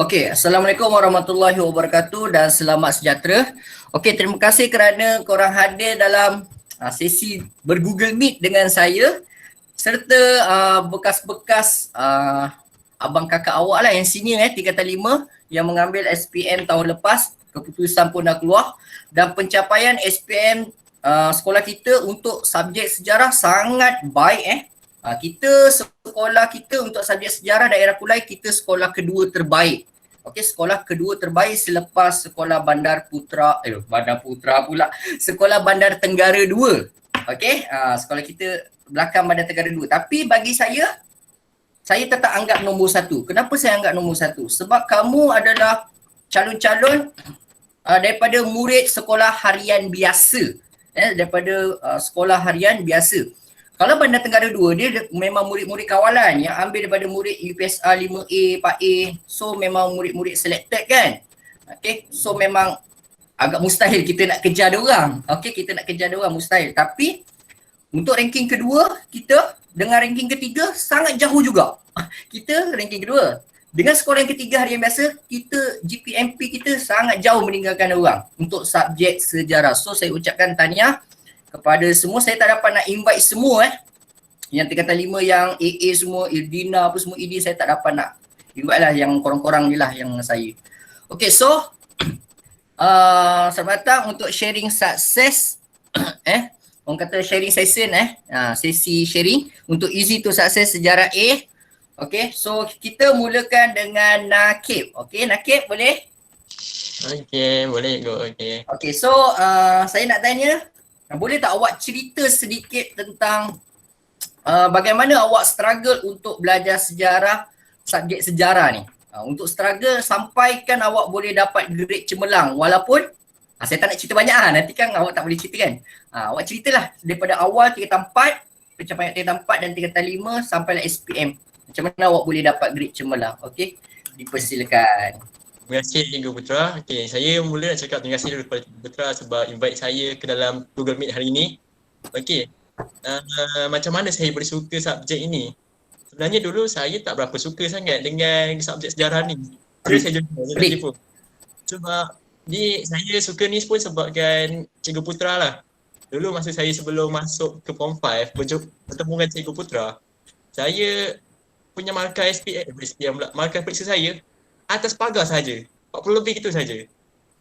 Okey, Assalamualaikum warahmatullahi wabarakatuh dan selamat sejahtera. Okey, terima kasih kerana korang hadir dalam sesi bergoogle meet dengan saya serta bekas-bekas abang kakak awak lah yang senior tingkatan 5 yang mengambil SPM tahun lepas. Keputusan pun dah keluar dan pencapaian SPM sekolah kita untuk subjek sejarah sangat baik kita sekolah kita untuk subjek sejarah daerah Kulai kita sekolah kedua terbaik. Okey, sekolah kedua terbaik selepas sekolah Bandar Putra Bandar Putra pula. Sekolah Bandar Tenggara 2. Okey, sekolah kita belakang Bandar Tenggara 2. Tapi bagi saya tetap anggap nombor 1. Kenapa saya anggap nombor 1? Sebab kamu adalah calon-calon daripada murid sekolah harian biasa. Daripada sekolah harian biasa. Kalau Bandar Tenggara 2 dia memang murid-murid kawalan yang ambil daripada murid UPSR 5A, 4A. So memang murid-murid selected kan. Okay, so memang agak mustahil kita nak kejar dia orang. Okay, kita nak kejar dia orang mustahil. Tapi untuk ranking kedua kita dengan ranking ketiga sangat jauh juga. Kita ranking kedua. Dengan skor yang ketiga harian biasa, kita GPMP kita sangat jauh meninggalkan dia orang untuk subjek sejarah. So saya ucapkan tahniah kepada semua. Saya tak dapat nak invite semua yang tingkatan 5 yang AA semua, Irdina apa semua ED saya tak dapat nak invite lah, yang korang-korang ni lah yang saya. Okay, so selamat datang untuk sharing sukses orang kata sharing session sesi sharing untuk easy to success sejarah A. Okay, so kita mulakan dengan Nakib. Okay, Nakib boleh? Okay, boleh go. Okay, so saya nak tanya, boleh tak awak cerita sedikit tentang bagaimana awak struggle untuk belajar sejarah, subjek sejarah ni? Untuk struggle sampaikan awak boleh dapat grade cemerlang walaupun saya tak nak cerita banyak nanti kan awak tak boleh cerita kan. Awak ceritalah daripada awal tingkatan 4, pencapaian tingkatan 4 dan tingkatan 5 sampailah SPM. Macam mana awak boleh dapat grade cemerlang? Okey, dipersilakan. Terima kasih Tiga Putra. Okay, saya mula nak cakap terima kasih dulu kepada Tiga Putra sebab invite saya ke dalam Google Meet hari ini. Okay, macam mana saya boleh suka subjek ini? Sebenarnya dulu saya tak berapa suka sangat dengan subjek sejarah ni. Saya jujur. Sebab saya suka ni pun sebabkan Cikgu Putra lah. Dulu masa saya sebelum masuk ke Form 5, bertemu dengan Cikgu Putra, saya punya markah SPM pula, markah periksa saya atas pagar saja. 40 lebih gitu saja.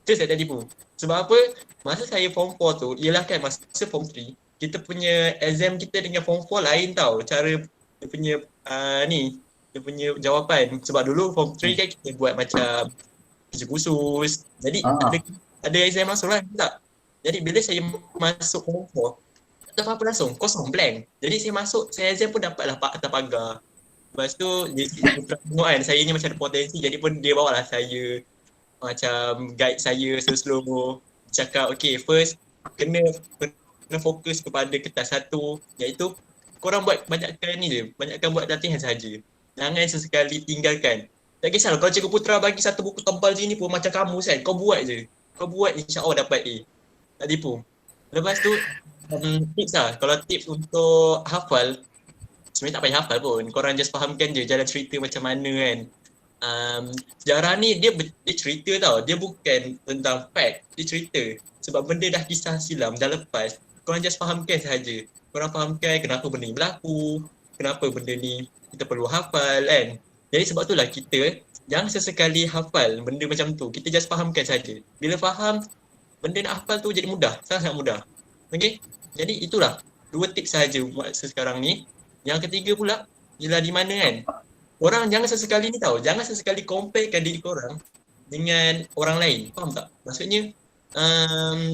Itu saya tak tipu. Sebab apa? Masa saya Form 4 tu, ialah kan masa Form 3, kita punya exam kita dengan Form 4 lain tau. Cara dia punya dia punya jawapan. Sebab dulu Form 3 kan kita buat macam kerja khusus. Jadi ada exam langsung lah. Tak? Jadi bila saya masuk Form 4, tak ada apa-apa langsung. Kosong, blank. Jadi saya masuk, saya exam pun dapatlah atas pagar. Lepas tu dia tengok kan saya ni macam ada potensi, jadi pun dia bawa lah saya macam guide saya slow-slow, cakap okay first kena fokus kepada kertas satu, iaitu korang buat banyakkan ni je, banyakkan buat latihan saja, jangan sesekali tinggalkan. Tak kisahlah kalau Cikgu Putra bagi satu buku tebal sini pun macam kamu kan, kau buat je, kau buat insya-Allah dapat A. Tak tipu. Lepas tu tips lah, kalau tips untuk hafal sebenarnya tak payah hafal pun, korang just fahamkan je jalan cerita macam mana kan. Sejarah ni dia cerita tau, dia bukan tentang fact, dia cerita. Sebab benda dah kisah silam, dah lepas, korang just fahamkan sahaja. Korang fahamkan kenapa benda ni berlaku, kenapa benda ni kita perlu hafal kan. Jadi sebab itulah kita jangan sesekali hafal benda macam tu, kita just fahamkan saja. Bila faham, benda nak hafal tu jadi mudah, sangat-sangat mudah. Okay, jadi itulah 2 tips sahaja buat sekarang ni. Yang ketiga pula ialah di mana kan, korang jangan sesekali ni tahu, jangan sesekali comparekan diri korang dengan orang lain, faham tak? Maksudnya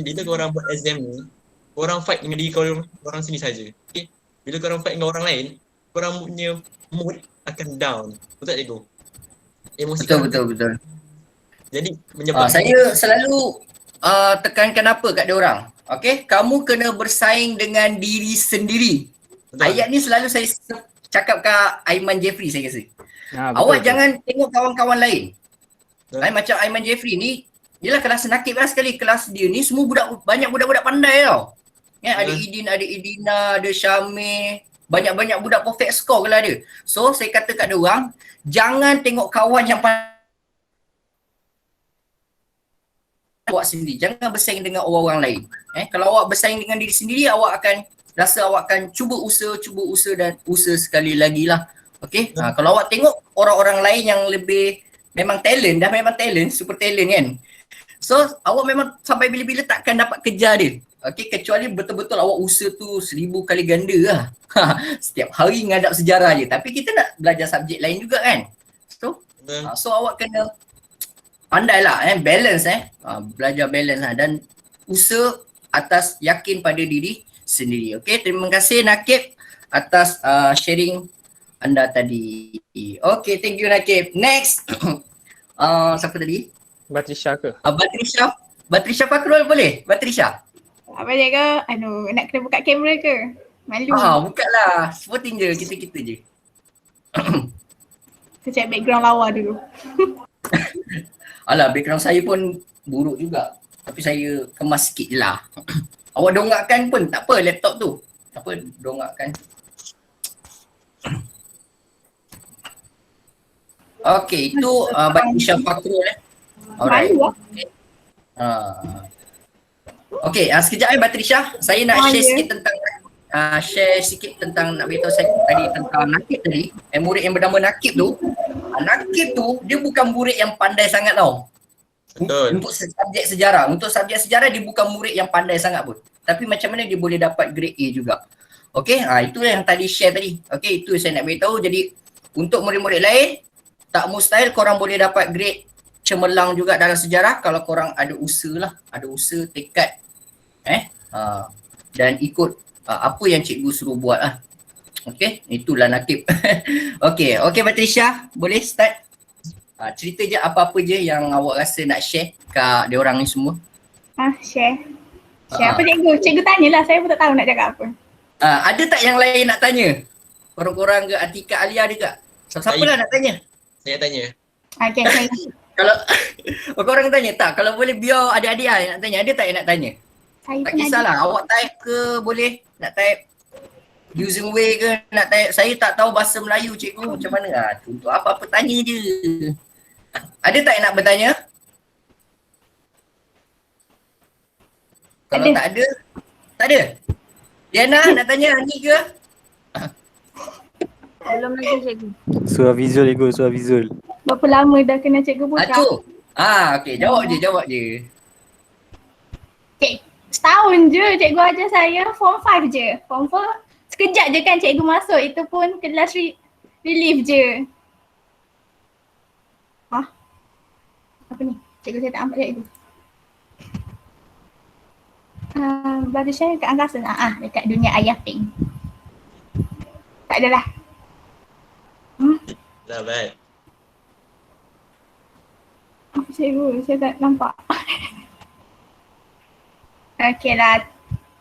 bila korang buat exam ni, korang fight dengan diri korang sendiri saja. Okay? Bila korang fight dengan orang lain, korang punya mood akan down. Betul tak cikgu? Emosi Betul. Jadi menyebabkan saya selalu tekankan apa kat dia orang. Okay, kamu kena bersaing dengan diri sendiri. Betul. Ayat ni selalu saya cakap ke Aiman Jeffrey saya rasa. Awak jangan tengok kawan-kawan lain. Macam Aiman Jeffrey ni, yelah kelas Nakib lah sekali, kelas dia ni semua banyak budak-budak pandai tau. Ya, ada ada Idina, ada Syamir, banyak-banyak budak perfect score kalau ada. So saya kata kat dia orang, jangan tengok kawan yang pandai awak sendiri. Jangan bersaing dengan orang-orang lain. Kalau awak bersaing dengan diri sendiri, awak akan rasa awak akan cuba usaha dan usaha sekali lagi lah. Okay. Kalau awak tengok orang-orang lain yang lebih memang talent, super talent kan. So awak memang sampai bila-bila takkan dapat kejar dia. Okay, kecuali betul-betul awak usaha tu 1000 kali ganda lah. Setiap hari ngadap sejarah je. Tapi kita nak belajar subjek lain juga kan. So awak kena pandai lah balance belajar balance lah dan usaha atas yakin pada diri sendiri. Okay, terima kasih Nakib atas sharing anda tadi. Okay, thank you Nakib. Next, siapa tadi? Batrisha ke? Batrisha Fakrul boleh? Batrisha? Apa jaga? Nak kena buka kamera ke? Malu. Buka lah. Sporting je, kita-kita je. Saya check background lawa dulu. Alah, background saya pun buruk juga. Tapi saya kemas sikit je lah. Awak dongakkan pun tak apa laptop tu. Tak apa, dongakkan. Okay, itu Batrisha Fakrul Alright. Malu lah. Okay, sekejap Batrisha. Saya nak share sikit tentang nak beritahu saya tadi tentang Nakib tadi. Murid yang bernama Nakib tu. Nakib tu dia bukan murid yang pandai sangat tau. Betul. Untuk subjek sejarah. Untuk subjek sejarah dia bukan murid yang pandai sangat pun. Tapi macam mana dia boleh dapat grade A juga. Okay, itu yang tadi share tadi. Okay, itu saya nak beritahu. Jadi untuk murid-murid lain, tak mustahil korang boleh dapat grade cemerlang juga dalam sejarah kalau korang ada usaha lah. Ada usaha, tekad. Dan ikut apa yang cikgu suruh buat lah. Okay, itulah Nakib. Okay, Batrisha, boleh start? Cerita je apa-apa je yang awak rasa nak share kat diorang ni semua. Share. Apa cikgu? Cikgu tanyalah, saya pun tak tahu nak cakap apa. Ada tak yang lain nak tanya? Korang-korang ke Atika, Alia ada tak? Siapa lah nak tanya? Saya tanya. Okay. Kalau korang tanya tak? Kalau boleh biar adik-adik lah yang nak tanya. Ada tak yang nak tanya? Tak kisahlah, awak type ke boleh? Nak type using way ke? Nak type, saya tak tahu bahasa Melayu cikgu macam mana? Untuk apa-apa tanya je. Ada tak yang nak bertanya? Kalau tak ada, tak ada. Diana nak tanya ni ke? Belum lagi cikgu. Suara visual cikgu, suara visual. Berapa lama dah kena cikgu buka? Okey, jawab je. Setahun je cikgu ajar saya, form 5 je. Form 4, sekejap je kan cikgu masuk, itu pun kelas relief je. Apa ni? Cikgu saya tak nampak cikgu. Batrisha dekat angkasa lah. Dekat dunia ayah pink. Tak adalah. Dah baik. Apa cikgu? Saya tak nampak. Okey lah.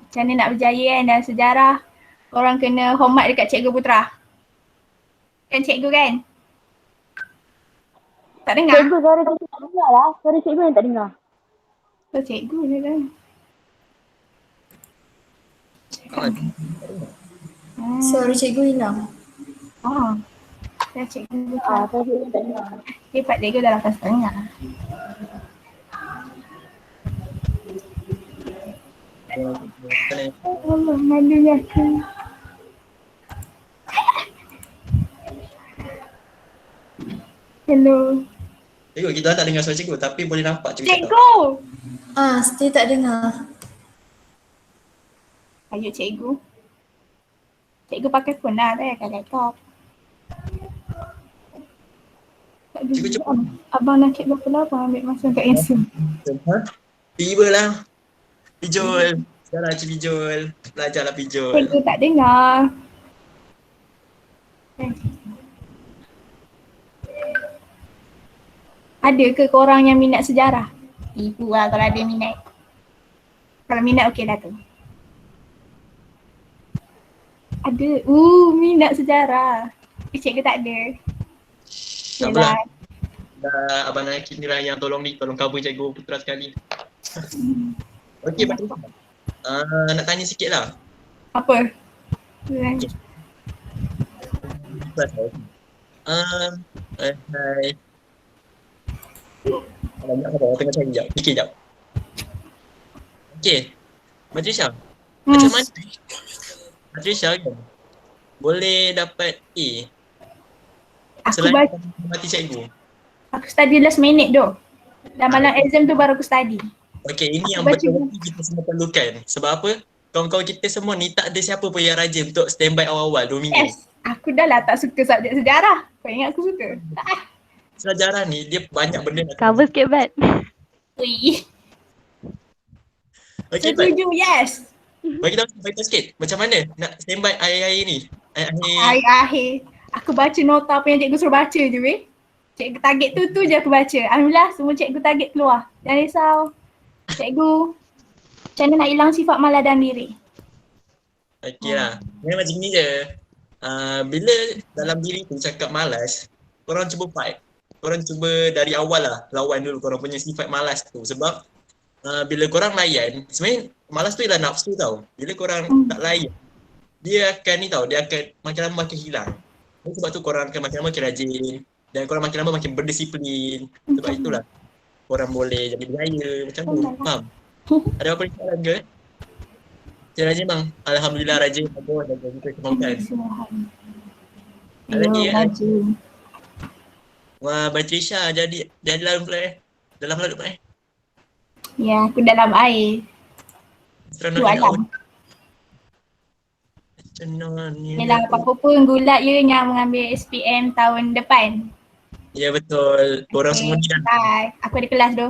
Macam mana nak berjaya kan dalam sejarah. Korang kena hormat dekat Cikgu Putra. Kan cikgu kan? Tak dengar? Cikgu, suara cikgu tak dengar lah. Suara cikgu yang tak dengar. Cikgu je kan. Suara cikgu hilang. Dah cikgu Putra. Suara cikgu tak dengar. Cepat cikgu dah 8.30. Allah, malunya aku. Hello. Cikgu, kita tak dengar suara cikgu tapi boleh nampak cikgu. Cikgu! Saya tak dengar. Ayo cikgu. Cikgu pakai phone lah, tak pakai laptop. Cikgu cepat. Abang nak cek berapa lama ambil masa kat Insul? Tiba lah. Pijol. Sekarang Cik Pijol. Belajarlah Pijol. Cikgu tak dengar. Ada ke korang yang minat sejarah? Ibu lah kalau ada minat. Kalau minat okey lah tu. Ada. Minat sejarah. Cikgu tak ada. Tak apalah. Abang Nakib ni lah yang tolong cover Cikgu Putra sekali. Okey, Pak. Nak tanya sikit lah. Apa? Hai. Banyak apa? Tengah cari sekejap. Fikir sekejap. Okay. Patricia, Hmm. macam mana Patricia kan boleh dapat A Aku selain baca, mati cikgu? aku study last minute doh. Dah malam exam tu baru aku study. Okay, ini Aku yang baca betul-betul kita semua perlukan. Sebab apa? Kawan-kawan kita semua ni tak ada siapa pun yang rajin untuk standby awal-awal 2 minggu. Yes. Aku dah lah tak suka subjek sejarah. Kau ingat aku suka? Tak. Sejarah ni dia banyak benda nak Cover sikit Bat. Ui. Okay, Pat. Setuju, yes. Bagi tahu sikit. Macam mana nak standby air-air ni? Air-air. Akhir-akhir. Aku baca nota apa yang cikgu suruh baca je weh. Cikgu target tu je aku baca. Alhamdulillah semua cikgu target keluar. Jangan risau. Cikgu, macam mana nak hilang sifat malas dalam diri? Okay lah. Memang macam ni je. Bila dalam diri tu cakap malas, korang cuba fight. Korang cuba dari awal lah lawan dulu korang punya sifat malas tu. Sebab bila korang layan, sebenarnya malas tu ialah nafsu tau. Bila korang tak layan, dia akan ni tau, dia akan makin lama makin hilang. Sebab tu korang akan makin lama makin rajin dan korang makin lama makin berdisiplin. Sebab itulah korang boleh jadi berjaya macam tu. Faham? Ada apa soalan ke? Saya rajin bang. Alhamdulillah rajin. Bagus dan kita kemampuan. Ada lagi ya? Rajin. Wah, Patricia jadi dalam pula dalam laut pula Ya, aku dalam air. Tu alam. Yelah, apa pun gulat je yang mengambil SPM tahun depan. Ya betul. Korang semua ni kan. Bye. Aku ada kelas tu.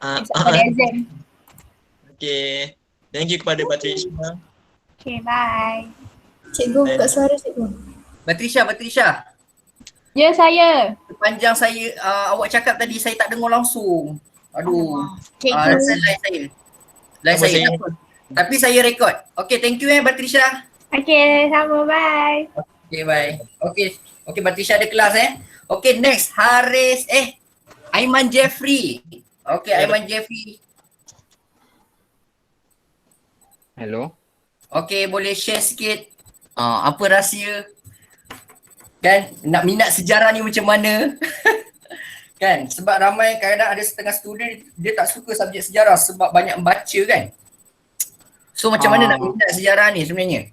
Esok aku ada exam. Okay. Thank you kepada Patricia. Okay, bye. Cikgu buka suara cikgu. Patricia. Ya, saya. Sepanjang saya awak cakap tadi saya tak dengar langsung. Aduh. Cikgu. Rasa line saya. Line Apa saya. saya? Tak apa. Tapi saya rekod. Okay, thank you Patricia. Okay, sama. Bye. Okay, bye. Okay Patricia ada kelas Okay, next Haris Aiman Jeffrey. Okay, Aiman Jeffrey. Hello. Okay, boleh share sikit apa rahsia kan nak minat sejarah ni macam mana? Kan, sebab ramai kadang ada setengah student dia tak suka subjek sejarah sebab banyak membaca kan. So macam mana nak minat sejarah ni sebenarnya?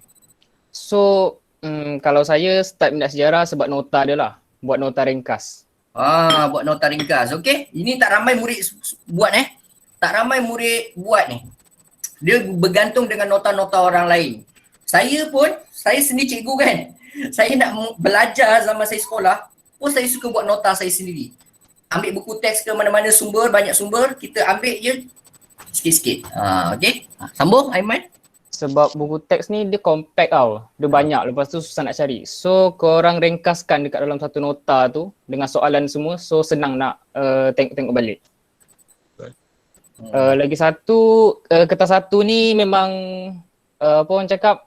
So, kalau saya start minat sejarah sebab nota dia lah. Buat nota ringkas. Buat nota ringkas. Okay, ini tak ramai murid buat Tak ramai murid buat ni. Dia bergantung dengan nota-nota orang lain. Saya sendiri cikgu kan. Saya nak belajar zaman saya sekolah, pun saya suka buat nota saya sendiri. Ambil buku teks ke mana-mana sumber, banyak sumber, kita ambil je sikit-sikit. Okay. Sambung Aiman. Sebab buku teks ni dia compact tau. Dia banyak, lepas tu susah nak cari. So korang ringkaskan dekat dalam satu nota tu dengan soalan semua, so senang nak tengok balik. Lagi satu, kertas satu ni memang apa orang cakap,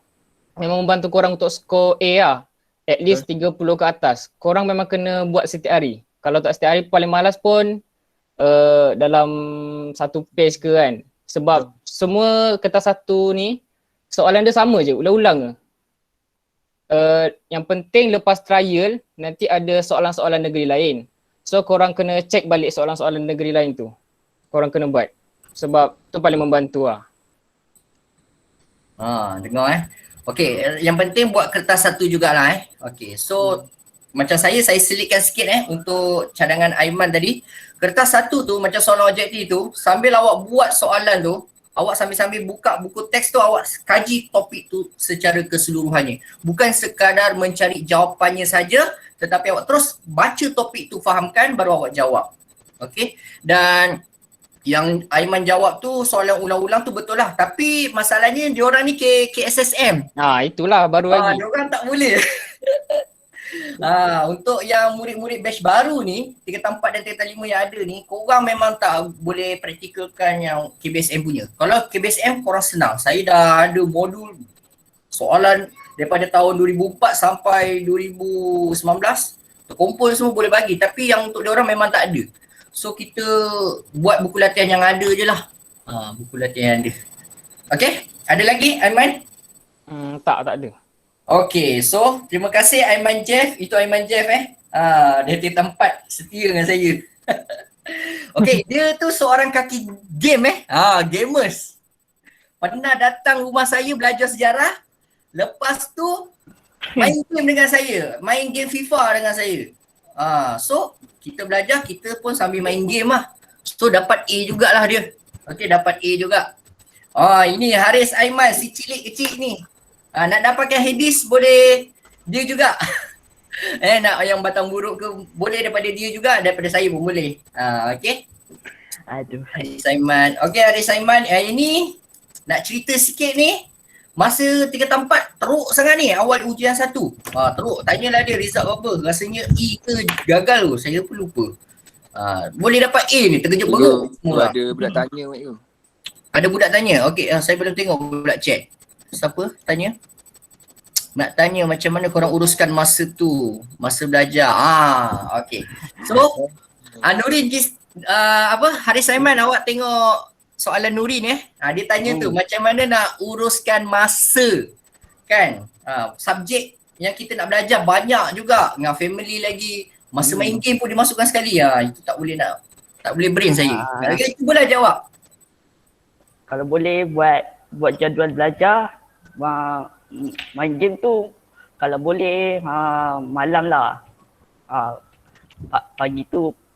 memang membantu korang untuk skor A lah. At least 30 ke atas. Korang memang kena buat setiap hari. Kalau tak setiap hari paling malas pun dalam satu page ke kan. Sebab semua kertas satu ni soalan dia sama je, ulang-ulang je. Yang penting lepas trial nanti ada soalan-soalan negeri lain. So korang kena check balik soalan-soalan negeri lain tu. Korang kena buat. Sebab tu paling membantu lah. Dengar Okay, yang penting buat kertas satu jugalah Okay, so macam saya selitkan sikit untuk cadangan Aiman tadi. Kertas satu tu macam soalan objektif tu, sambil awak buat soalan tu, awak sambil-sambil buka buku teks tu, awak kaji topik tu secara keseluruhannya. Bukan sekadar mencari jawapannya saja, tetapi awak terus baca topik tu, fahamkan, baru awak jawab. Okay, dan yang Aiman jawab tu soalan ulang-ulang tu betul lah. Tapi masalahnya diorang ni KSSM. Itulah baru lagi. Diorang tak boleh. Untuk yang murid-murid batch baru ni, tingkatan 4 dan tingkatan 5 yang ada ni, korang memang tak boleh praktikalkan yang KBSM punya. Kalau KBSM korang senang. Saya dah ada modul soalan daripada tahun 2004 sampai 2019. Terkumpul semua boleh bagi. Tapi yang untuk diorang memang tak ada. So kita buat buku latihan yang ada je lah. Buku latihan yang ada. Okay, ada lagi Aiman? Tak ada. Okay, so terima kasih Aiman Jeff. Itu Aiman Jeff dia tingkatan 4 setia dengan saya. Okay, dia tu seorang kaki game gamers. pernah datang rumah saya belajar sejarah. Lepas tu main game dengan saya, main game FIFA dengan saya. So kita belajar, kita pun sambil main game lah. So dapat A jugalah dia. Okey, dapat A juga. Ini Haris Aiman, si cilik kecil ni. Nak dapatkan hadis boleh dia juga. Nak yang batang buruk ke boleh daripada dia juga, daripada saya pun boleh. Okey. Aduh. Haris Aiman. Okey Haris Aiman, ini nak cerita sikit ni. Masa 3 tempat teruk sangat ni awal ujian 1. Teruk. Tanyalah dia result berapa. Rasanya E ke gagal tu. Saya pun lupa. Boleh dapat A ni, terkejut perut. Ada budak tanya mak tu. Ada budak tanya. Okey, saya belum tengok budak chat. Siapa tanya? Nak tanya macam mana korang uruskan masa tu, masa belajar. Okey. So, Nurin, Haris Aiman, awak tengok soalan Nurin dia tanya tu macam mana nak uruskan masa kan. Subjek yang kita nak belajar banyak juga, dengan family lagi, masa main game pun dimasukkan sekali. Itu tak boleh brain saya. Okay, cubalah jawab. Kalau boleh buat jadual belajar, main game tu kalau boleh malam lah.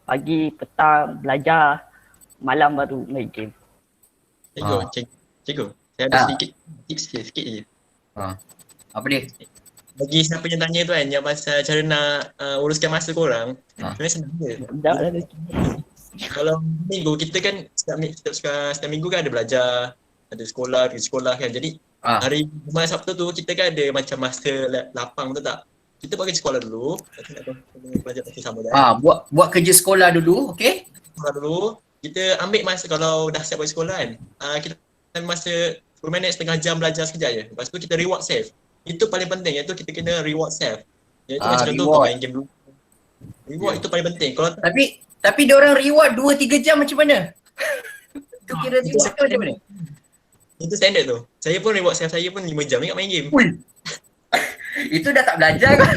Pagi petang belajar, malam baru main game. Cikgu, saya ada sedikit tips sikit je. Apa dia? Bagi siapa yang tanya tu kan, yang pasal cara nak uruskan masa korang, sebenarnya senang je. Kalau minggu kita kan setiap minggu kan ada belajar, ada pergi sekolah kan. Jadi hari Jumaat Sabtu tu kita kan ada macam masa lapang, betul tak? Kita buat kerja sekolah dulu, belajar pasti sama kan. Buat kerja sekolah dulu, okey? Sekolah dulu, kita ambil masa kalau dah siap balik sekolah kan. Kita ambil masa 10 minit, setengah jam belajar sekejap je. Lepas tu kita reward self. Itu paling penting, iaitu kita kena reward self. Iaitu macam contoh kau main game dulu. Reward itu paling penting. Kalau tapi dia orang reward 2-3 jam macam mana? Tu kira reward tu macam mana? Itu standard tu. Saya pun reward self saya pun 5 jam ingat main game. Itu dah tak belajar kan?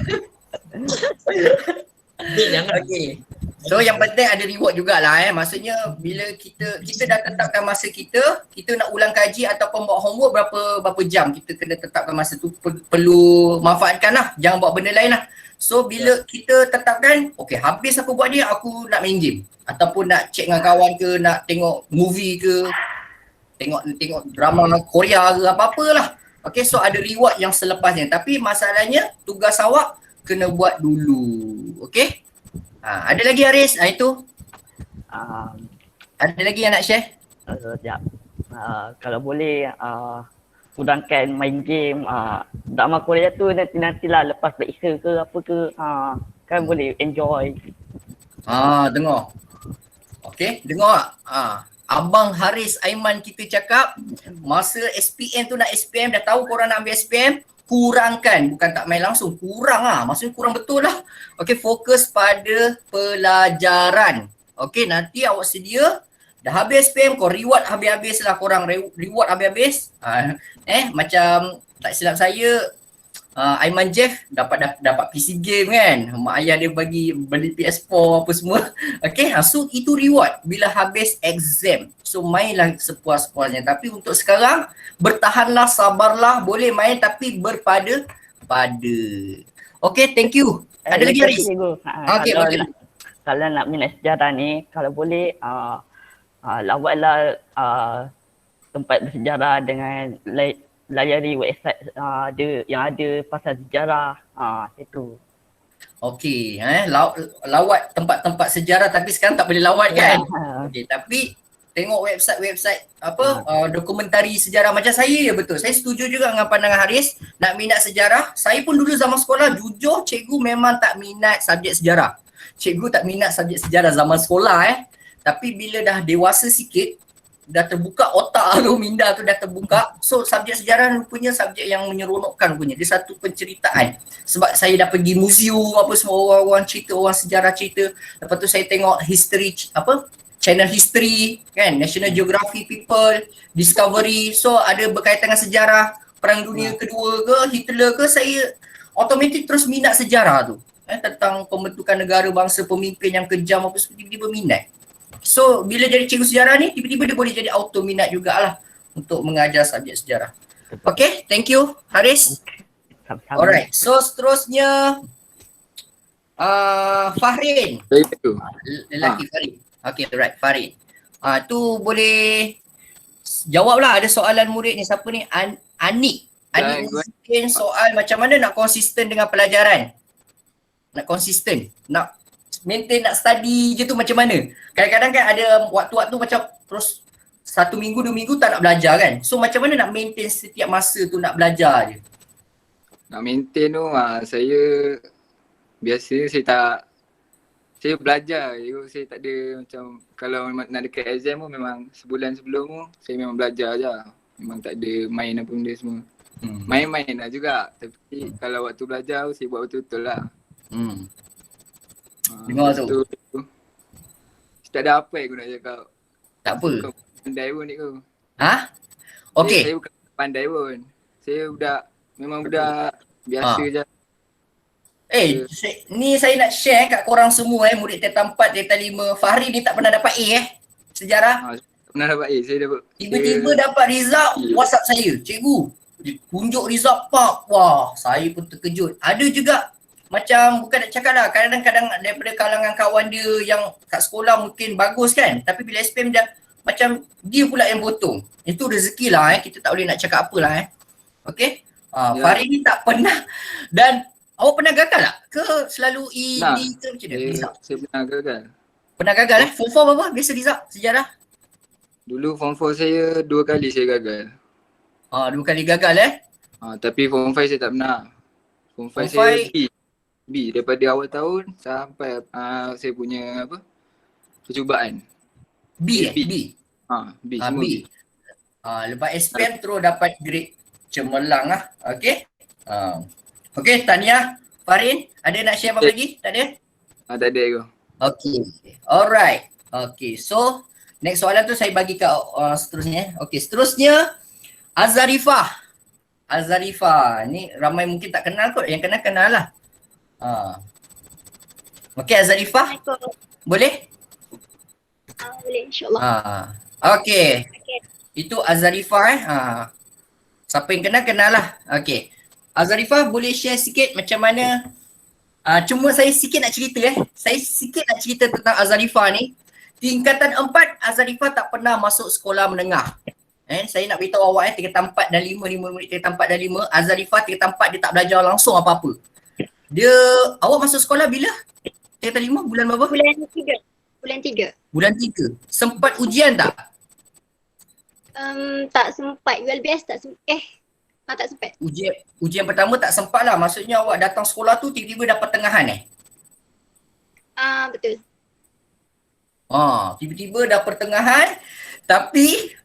Jangan. Okay. So yang penting ada reward jugalah Maksudnya bila kita dah tetapkan masa kita nak ulang kaji ataupun buat homework berapa jam kita kena tetapkan masa tu, perlu manfaatkan lah. Jangan buat benda lain lah. So bila kita tetapkan, okay, habis aku buat dia, aku nak main game ataupun nak check dengan kawan ke, nak tengok movie ke, tengok drama Korea ke, apa-apalah. Okay, so ada reward yang selepasnya. Tapi masalahnya tugas awak kena buat dulu. Okay? Ada lagi Haris? Itu. Ada lagi yang nak share? Sekejap. Kalau boleh kurangkan main game. Drama Korea tu nantilah lepas periksa ke apa ke. Kan boleh enjoy. Dengar. Okay, dengar. Abang Haris Aiman kita cakap masa SPM tu nak SPM, dah tahu korang nak ambil SPM, kurangkan, bukan tak main langsung, kurang maksudnya kurang betul lah. Okay, fokus pada pelajaran. Okay, nanti awak sedia, dah habis SPM, kau reward habis-habis lah korang, reward habis-habis. Macam tak silap saya, Aiman Jeff dapat PC game kan, mak ayah dia beli PS4 apa semua. Okay, so itu reward bila habis exam. So mainlah sepuas-puasnya. Tapi untuk sekarang, bertahanlah, sabarlah, boleh main tapi berpada. Okay, thank you. Ada lagi Haris? Okay, kalau nak minat sejarah ni, kalau boleh lawatlah tempat bersejarah dengan layari website yang ada pasal sejarah. Itu. Okey, lawat tempat-tempat sejarah tapi sekarang tak boleh lawat kan? Okey, tapi tengok website dokumentari sejarah macam saya betul. Saya setuju juga dengan pandangan Haris, nak minat sejarah. Saya pun dulu zaman sekolah jujur cikgu memang tak minat subjek sejarah. Cikgu tak minat subjek sejarah zaman sekolah Tapi bila dah dewasa sikit, dah terbuka otak tu, minda tu dah terbuka. So subjek sejarah rupanya subjek yang menyeronokkan rupanya. Dia satu penceritaan. Sebab saya dah pergi museum apa semua, orang cerita, orang sejarah cerita. Lepas tu saya tengok history channel history kan, National Geographic People, Discovery. So ada berkaitan dengan sejarah Perang Dunia Kedua ke, Hitler ke, saya automatik terus minat sejarah tu. Tentang pembentukan negara bangsa, pemimpin yang kejam apa semua, tiba-tiba minat. So bila jadi cikgu sejarah ni, tiba-tiba dia boleh jadi auto minat jugalah untuk mengajar subjek sejarah. Okay, thank you Haris. Sama-sama. Alright, so seterusnya Fahrin. Saya tu. Lelaki Farid. Okay, alright, Farid. Tu boleh jawablah, ada soalan murid ni, siapa ni? Anik. Anik mungkin soal macam mana nak konsisten dengan pelajaran. Nak konsisten, nak maintain, nak study je tu macam mana. Kadang-kadang kan ada waktu-waktu macam terus 1 minggu, 2 minggu tak nak belajar kan. So macam mana nak maintain setiap masa tu nak belajar je. Nak maintain tu saya biasa saya belajar je. Saya tak ada macam kalau nak dekat exam pun memang sebulan sebelum tu saya memang belajar je. Memang tak ada main apa benda semua. Main-main lah juga. Tapi kalau waktu belajar saya buat betul-betul lah. Dengar tu. Tak ada apa yang aku nak cakap. Tak apa. Bukan pandai pun ni aku. Ha? Okay. Saya bukan pandai pun. Saya memang budak biasa je. Ni saya nak share kat korang semua murid Tirta 4, Tirta 5. Fahri dia tak pernah dapat A sejarah. Tak pernah dapat A. Saya dapat Tiba-tiba dapat result WhatsApp saya. Cikgu, tunjuk result pak. Wah, saya pun terkejut. Ada juga macam bukan nak cakap lah, kadang-kadang daripada kalangan kawan dia yang kat sekolah mungkin bagus kan, tapi bila SPM dia macam dia pula yang potong. Itu rezeki lah kita tak boleh nak cakap apa lah Okay. Fahri ni tak pernah. Dan awak pernah gagal tak? Ke selalu E, D ke macam mana? Saya pernah gagal. Pernah gagal Form 4 berapa biasa result sejarah? Dulu Form 4 saya 2 kali saya gagal. 2 kali gagal Tapi Form 5 saya tak pernah. Form 5 saya B daripada awal tahun sampai saya punya percubaan. B. B semua B. Lepas SPM terus dapat grade cemerlang lah. Okay. Okay, tahniah Farin. Ada nak share apa lagi? Tak ada? Tak ada aku. Okay. Alright. Okay, so next soalan tu saya bagi kat seterusnya. Okay, seterusnya Azarifah. Ni ramai mungkin tak kenal kot. Yang kenal lah. Okay, Azarifah. Boleh? Boleh, insyaAllah. Okay. Itu Azarifah siapa yang kenal lah. Okay. Azarifah boleh share sikit macam mana cuma saya sikit nak cerita Saya sikit nak cerita tentang Azarifah ni. Tingkatan 4 Azarifah tak pernah masuk sekolah menengah. Saya nak beritahu awak tingkatan 4 dan 5 murid tingkatan 4 dan 5, Azarifah tingkatan 4 dia tak belajar langsung apa-apa. Awak masuk sekolah bila? Tingkatan 5 bulan berapa? Bulan 3. Bulan 3. Sempat ujian tak? Tak sempat. ULBS tak sempat. Tak sempat. Ujian pertama tak sempat lah. Maksudnya awak datang sekolah tu tiba-tiba dapat pertengahan Betul. Tiba-tiba dah pertengahan. Tapi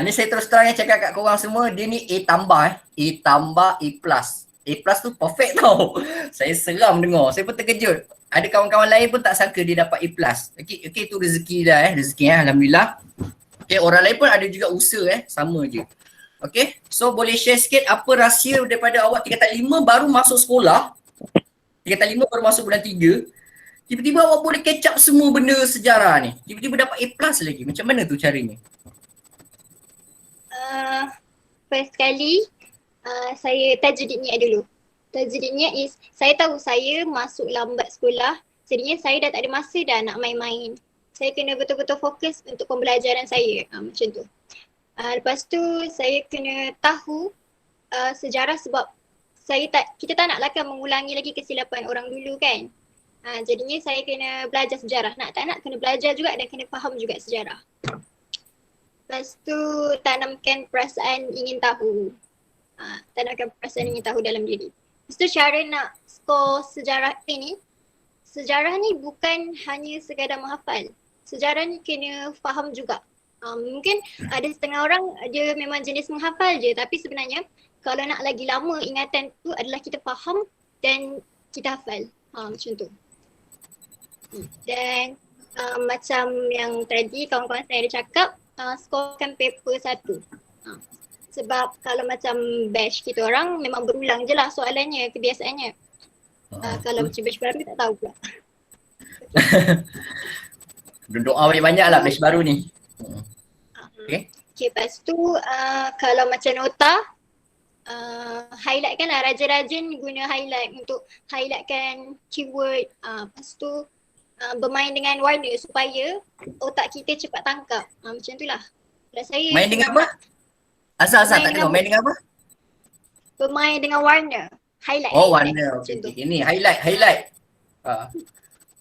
ni saya terus terang cakap kat korang semua, dia ni A tambah A tambah A plus. A plus tu perfect tau. Saya seram dengar. Saya pun terkejut. Ada kawan-kawan lain pun tak sangka dia dapat A plus. Okay, tu rezeki dah rezeki Alhamdulillah. Okay, orang lain pun ada juga usaha sama je. Okay, so boleh share sikit apa rahsia daripada awak tingkatan 5 baru masuk sekolah. Tingkatan 5 baru masuk bulan 3. Tiba-tiba awak boleh catch up semua benda sejarah ni. Tiba-tiba dapat A plus lagi. Macam mana tu caranya? First kali saya tajudid niat dulu. Tajudid niat is saya tahu saya masuk lambat sekolah. Jadinya saya dah tak ada masa dah nak main-main. Saya kena betul-betul fokus untuk pembelajaran saya. Macam tu. Lepas tu saya kena tahu sejarah sebab kita tak naklah kan mengulangi lagi kesilapan orang dulu kan. Jadinya saya kena belajar sejarah. Nak tak nak kena belajar juga dan kena faham juga sejarah. Lepas tu tanamkan perasaan ingin tahu. Tanamkan perasaan ingin tahu dalam diri. Lepas tu cara nak skor sejarah ini, sejarah ni bukan hanya sekadar menghafal. Sejarah ni kena faham juga. Mungkin ada setengah orang dia memang jenis menghafal je, tapi sebenarnya kalau nak lagi lama ingatan tu adalah kita faham dan kita hafal. Macam tu. Dan macam yang tadi kawan-kawan saya ada cakap, skorkan paper 1. Sebab kalau macam batch kita orang memang berulang je lah soalannya, kebiasaannya. Kalau macam batch baru tak tahu pula. Doa banyak-banyak lah batch baru ni. Okay. Okay, lepas tu kalau macam nota, highlight kan lah, rajin-rajin guna highlight untuk highlightkan keyword. Lepas tu bermain dengan warna supaya otak kita cepat tangkap. Macam tu lah. Kalau saya Main dengan apa? Azhar tak tengok main dengan apa? bermain dengan warna. Highlight. Oh, highlight. warna. Macam tu. Okay. Ini highlight.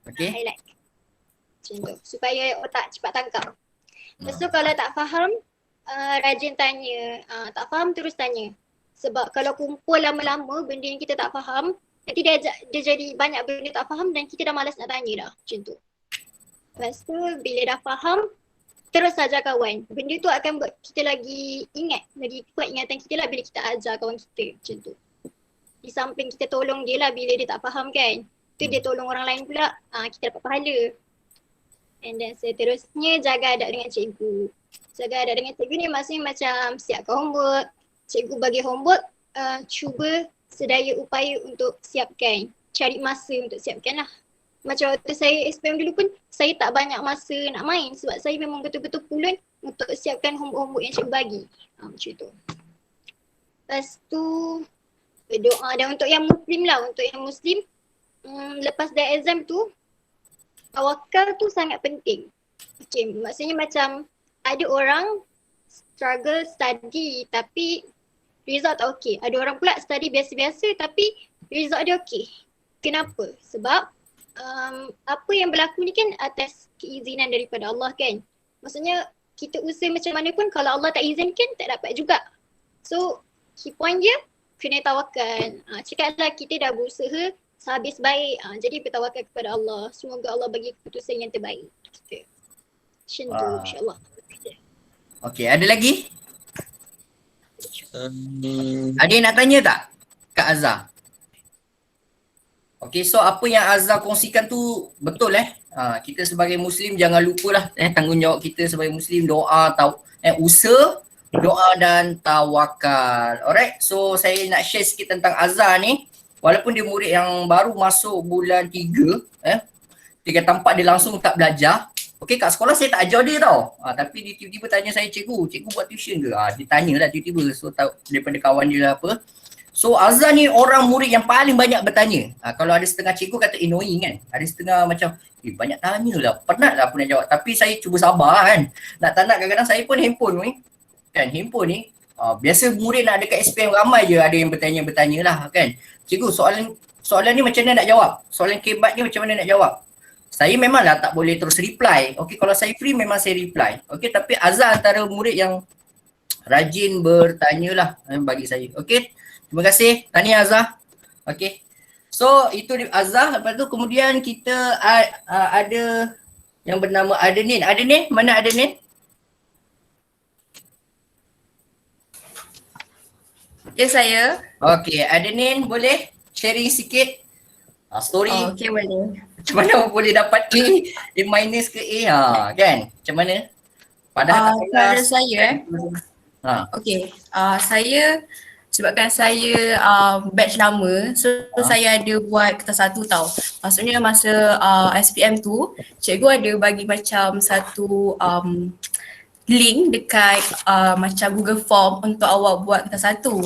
Okay. Highlight. Macam tu. Supaya otak cepat tangkap. Lepas tu kalau tak faham, rajin tanya. Tak faham terus tanya. Sebab kalau kumpul lama-lama benda yang kita tak faham, nanti dia jadi banyak benda tak faham dan kita dah malas nak tanya dah. Macam tu. Lepas tu bila dah faham, terus ajar kawan. Benda tu akan buat kita lagi ingat, lagi kuat ingatan kita lah bila kita ajar kawan kita. Macam tu. Di samping kita tolong dia lah bila dia tak faham kan. Tu dia tolong orang lain pula, kita dapat pahala. And then seterusnya jaga adab dengan cikgu. Jaga adab dengan cikgu ni maksudnya macam siapkan homework. Cikgu bagi homework, cuba sedaya upaya untuk siapkan. Cari masa untuk siapkan lah. Macam waktu saya SPM dulu pun, saya tak banyak masa nak main sebab saya memang betul-betul pulun untuk siapkan homework yang cikgu bagi. Macam tu. Lepas tu, berdoa. Dan untuk yang Muslim lah, untuk yang Muslim, lepas dari exam tu, tawakal tu sangat penting. Okay, maksudnya macam ada orang struggle study tapi result tak okey. Ada orang pula study biasa-biasa tapi result dia okey. Kenapa? Sebab apa yang berlaku ni kan atas keizinan daripada Allah kan. Maksudnya kita usaha macam mana pun kalau Allah tak izinkan tak dapat juga. So key point dia kena tawakal. Cakaplah kita dah berusaha sehabis baik. Jadi bertawakal kepada Allah. Semoga Allah bagi keputusan yang terbaik. Macam tu insyaAllah. Okay, ada lagi? Ada yang nak tanya tak Kak Azhar? Okay, so apa yang Azhar kongsikan tu betul kita sebagai Muslim jangan lupalah tanggungjawab kita sebagai Muslim, doa, usaha, doa dan tawakal. Alright, so saya nak share sikit tentang Azhar ni. Walaupun dia murid yang baru masuk bulan 3, dia tampak dia langsung tak belajar. Okay, kat sekolah saya tak ajar dia tau. Tapi dia tiba-tiba tanya saya, cikgu buat tuition ke? Dia tanyalah tiba-tiba. So tahu daripada kawan dia lah apa. So Azhar ni orang murid yang paling banyak bertanya. Kalau ada setengah cikgu kata annoying kan. Ada setengah macam banyak tanya lah. Penat lah aku nak jawab. Tapi saya cuba sabar kan. Nak tak nak kadang-kadang saya pun handphone ni. Kan handphone ni. Biasa murid nak dekat SPM ramai je ada yang bertanya lah kan. Cikgu soalan ni macam mana nak jawab? Soalan kebat ni macam mana nak jawab? Saya memanglah tak boleh terus reply. Okay, kalau saya free memang saya reply. Okay, tapi Azhar antara murid yang rajin bertanya lah bagi saya. Okay, terima kasih. Tahniah Azhar. Okay. So itu Azhar. Lepas tu kemudian kita ada yang bernama Adenin. Adenin, mana Adenin? Ya, saya. Okay, Adenin boleh sharing sikit story. Okay, boleh. Macam mana boleh dapat A minus ke A kan? Macam mana? Padahal Pada saya okay, saya sebabkan saya batch lama, so saya ada buat kertas satu tau. Maksudnya masa SPM tu, cikgu ada bagi macam satu link dekat macam Google Form untuk awak buat kertas satu.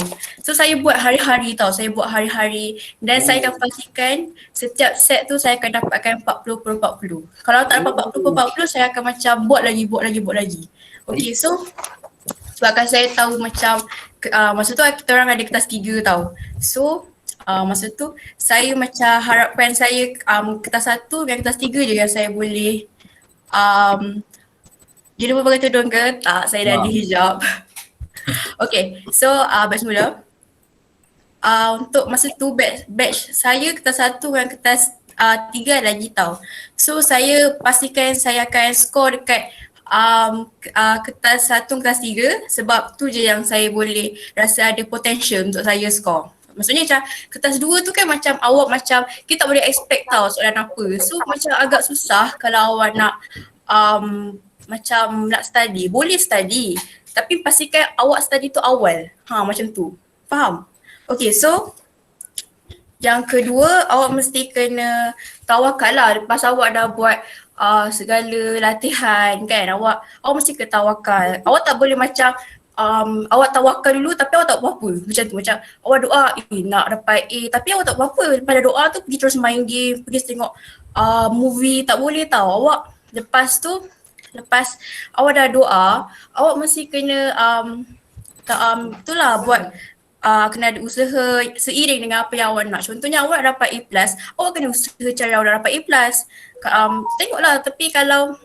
So saya buat hari-hari tau, saya buat hari-hari dan saya akan pastikan setiap set tu saya akan dapatkan 40/40. Kalau tak dapat 40/40 saya akan macam buat lagi. Okay, so sebabkan saya tahu macam masa tu kita orang ada kertas 3 tau. So masa tu saya macam harapan saya kertas 1 dan kertas 3 je yang saya boleh dia lupa pakai tudung ke? Tak, saya dah ada hijab. Okay, so batch mula. Untuk masa tu batch saya kertas 1 dan kertas 3 lagi tau. So saya pastikan saya akan score dekat kertas 1, kertas 3 sebab tu je yang saya boleh rasa ada potential untuk saya score. Maksudnya macam kertas 2 tu kan macam awak macam kita tak boleh expect tau soalan apa. So macam agak susah kalau awak nak macam nak study, boleh study tapi pastikan awak study tu awal. Macam tu. Faham? Okay, so yang kedua awak mesti kena tawakal lah lepas awak dah buat segala latihan kan. Awak mesti kena tawakal. Awak tak boleh macam awak tawakal dulu tapi awak tak buat apa. Macam tu, macam awak doa nak dapat A tapi awak tak buat apa. Pada doa tu pergi terus main game, pergi tengok movie, tak boleh tau. Awak lepas awak dah doa, awak mesti kena itulah buat kena ada usaha seiring dengan apa yang awak nak. Contohnya awak nak dapat A+, awak kena usaha cari awak nak dapat A+. Tengoklah, tapi kalau